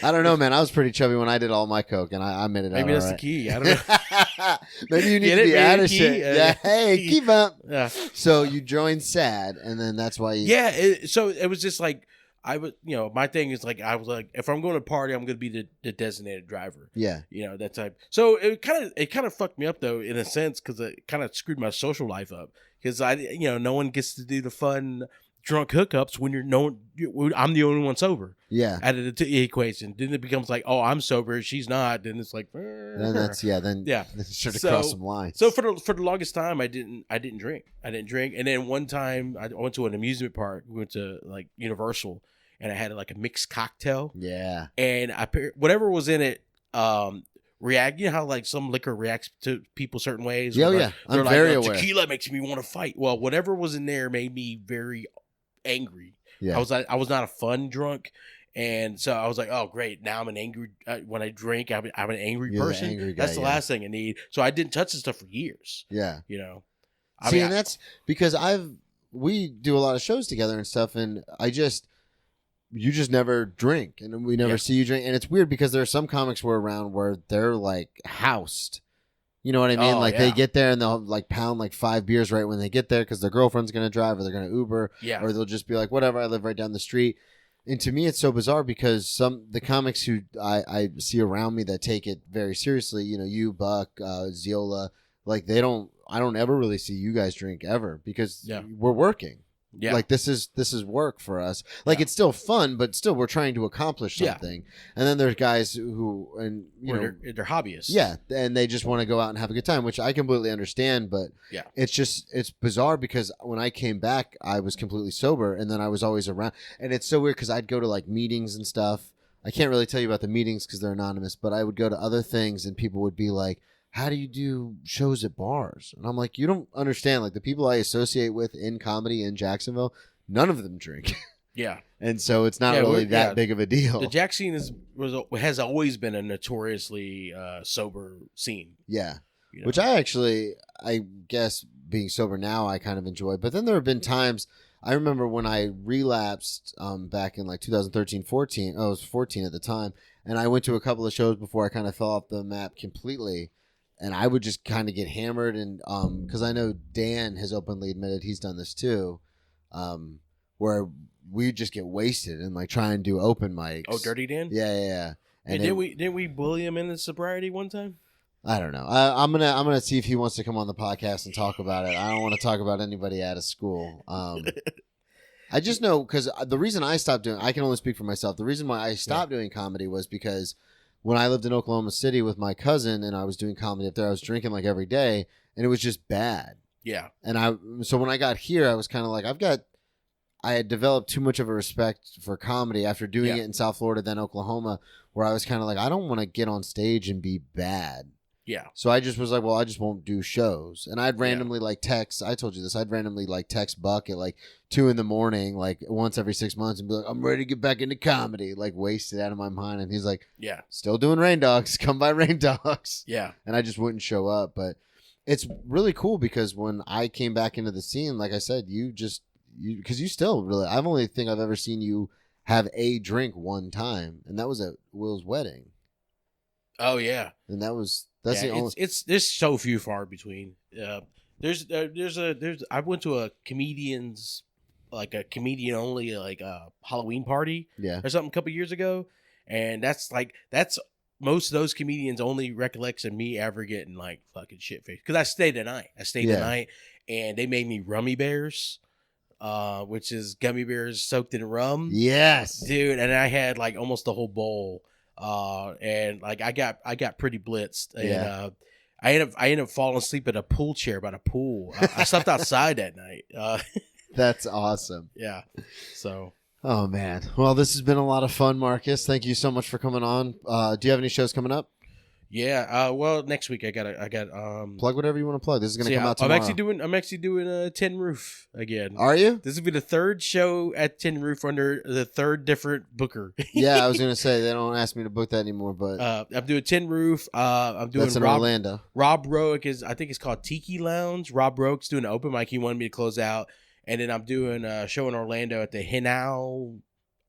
A: I don't know, man. I was pretty chubby when I did all my coke, and I made it out.
B: Maybe that's the key. I don't know.
A: Maybe you need to be out of shit. Yeah. Hey, keep up.
B: Yeah.
A: So you joined SAD, and then that's why you...
B: Yeah. So it was just like, I was, my thing is like, I was like, if I'm going to party, I'm going to be the designated driver.
A: Yeah.
B: That type. So it kind of fucked me up though, in a sense, because it kind of screwed my social life up. Because no one gets to do the fun drunk hookups when I'm the only one sober.
A: Yeah.
B: Out of the equation. Then it becomes like, oh, I'm sober, she's not. Then it's like,
A: then sort of cross some lines.
B: So for the longest time, I didn't drink. And then one time I went to an amusement park. We went to like Universal. And I had like a mixed cocktail.
A: Yeah.
B: And whatever was in it, react. You know how like some liquor reacts to people certain ways?
A: Yeah. I'm very aware.
B: Tequila makes me want to fight. Well, whatever was in there made me very angry.
A: Yeah.
B: I was not a fun drunk. And so I was like, oh, great. Now I'm an angry, when I drink, I'm an angry person.
A: Angry guy,
B: that's the last thing I need. So I didn't touch this stuff for years.
A: Yeah.
B: And
A: that's because we do a lot of shows together and stuff. And you just never drink, and we never see you drink. And it's weird because there are some comics we're around where they're like housed. You know what I mean? They get there and they'll like pound like 5 beers right when they get there because their girlfriend's going to drive or they're going to Uber.
B: Yeah.
A: Or they'll just be like, whatever, I live right down the street. And to me, it's so bizarre because the comics who I see around me that take it very seriously, you, Buck, Ziola, like I don't ever really see you guys drink ever because we're working. Yeah. Like this is work for us. Like it's still fun, but still we're trying to accomplish something. Yeah. And then there's guys who
B: they're hobbyists.
A: Yeah, and they just want to go out and have a good time, which I completely understand, but it's bizarre because when I came back, I was completely sober and then I was always around. And it's so weird cuz I'd go to like meetings and stuff. I can't really tell you about the meetings cuz they're anonymous, but I would go to other things and people would be like, how do you do shows at bars? And I'm like, you don't understand. Like the people I associate with in comedy in Jacksonville, none of them drink.
B: Yeah.
A: And so it's not really that big of a deal.
B: The Jack scene has always been a notoriously sober scene.
A: Yeah. Which I guess being sober now, I kind of enjoy. But then there have been times, I remember when I relapsed back in like 2013, 14. I was 14 at the time. And I went to a couple of shows before I kind of fell off the map completely. And I would just kind of get hammered, and because I know Dan has openly admitted he's done this too, where we just get wasted and like try and do open mics.
B: Oh, Dirty Dan?
A: Yeah.
B: And didn't we bully him into sobriety one time?
A: I don't know. I'm gonna see if he wants to come on the podcast and talk about it. I don't want to talk about anybody out of school. I just know because the reason I stopped doing, I can only speak for myself. The reason why I stopped doing comedy was because when I lived in Oklahoma City with my cousin and I was doing comedy up there, I was drinking like every day and it was just bad.
B: Yeah.
A: And so when I got here, I was kind of like, I had developed too much of a respect for comedy after doing
B: Yeah.
A: it in South Florida, then Oklahoma, where I was kind of like, I don't want to get on stage and be bad.
B: Yeah.
A: So I just was like, well, I just won't do shows. And I'd
B: Yeah.
A: randomly like text. I told you this. I'd randomly like text Buck at like 2 a.m, like once every 6 months, and be like, I'm ready to get back into comedy. Like wasted out of my mind. And he's like,
B: Yeah.
A: still doing Rain Dogs. Come by Rain Dogs.
B: Yeah.
A: And I just wouldn't show up. But it's really cool because when I came back into the scene, like I said, because you still really, I've only think I've ever seen you have a drink one time, and that was at Will's wedding.
B: Oh yeah.
A: And that's
B: Yeah,
A: the only.
B: it's there's so few far between. There's I went to a comedian only like Halloween party
A: Yeah.
B: or something a couple years ago, and that's most of those comedians only recollects of me ever getting like fucking shit faced because I stayed the night.
A: Yeah.
B: The night, and they made me rummy bears, which is gummy bears soaked in rum.
A: Yes.
B: Dude, and I had like almost the whole bowl. And like I got pretty blitzed, and
A: Yeah.
B: I ended up falling asleep at a pool chair by the pool. I slept outside that night.
A: That's awesome.
B: Yeah. So.
A: Oh man. Well, this has been a lot of fun, Marcus. Thank you so much for coming on. Do you have any shows coming up?
B: Yeah. Well, next week I got
A: Plug whatever you want to plug. This is going to
B: so
A: come out tomorrow.
B: I'm actually doing Tin Roof again.
A: Are you?
B: This will be the third show at Tin Roof under the third different booker.
A: Yeah, I was going to say they don't ask me to book that anymore, but
B: I'm doing Tin Roof. I'm doing
A: that's in Orlando.
B: Rob Roick I think it's called Tiki Lounge. Rob Roick's doing an open mic. He wanted me to close out, and then I'm doing a show in Orlando at the Hinau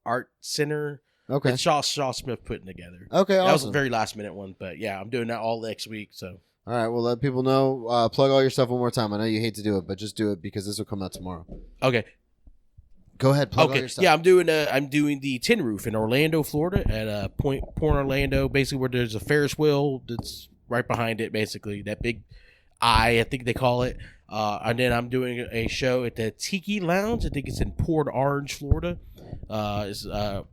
B: Art Center.
A: Okay.
B: That Shaw Smith putting together.
A: Okay,
B: That was
A: awesome.
B: a very last minute one, but yeah, I'm doing that all next week. So.
A: All right, well, let people know. Plug all your stuff one more time. I know you hate to do it, but just do it because this will come out tomorrow.
B: Okay.
A: Go ahead, plug all
B: Okay.
A: your stuff.
B: Yeah, I'm doing the Tin Roof in Orlando, Florida, at Point Orlando, basically where there's a Ferris wheel that's right behind it, basically that big eye, I think they call it. And then I'm doing a show at the Tiki Lounge. I think it's in Port Orange, Florida. It's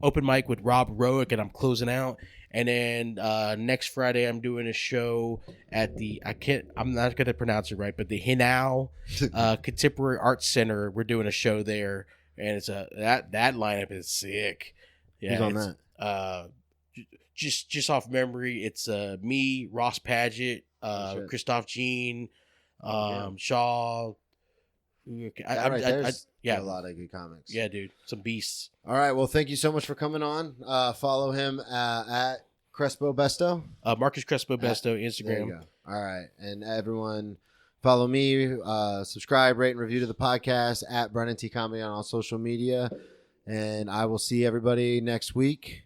B: open mic with Rob Roick, and I'm closing out. And then next Friday, I'm doing a show at I'm not going to pronounce it right, but the Hinau Contemporary Arts Center. We're doing a show there, and it's that lineup is sick. Yeah,
A: Who's on that?
B: Just off memory, it's me, Ross Paget,
A: shit.
B: Christoph Jean,
A: Yeah.
B: Shaw.
A: There's
B: yeah,
A: a lot of good comics.
B: yeah, dude, some beasts.
A: All right, well, thank you so much for coming on. Follow him at Crespo Besto.
B: Marcus Crespo Besto,
A: There you
B: Instagram.
A: go. All right, and everyone follow me, subscribe, rate, and review to the podcast at Brennan T Comedy on all social media, and I will see everybody next week.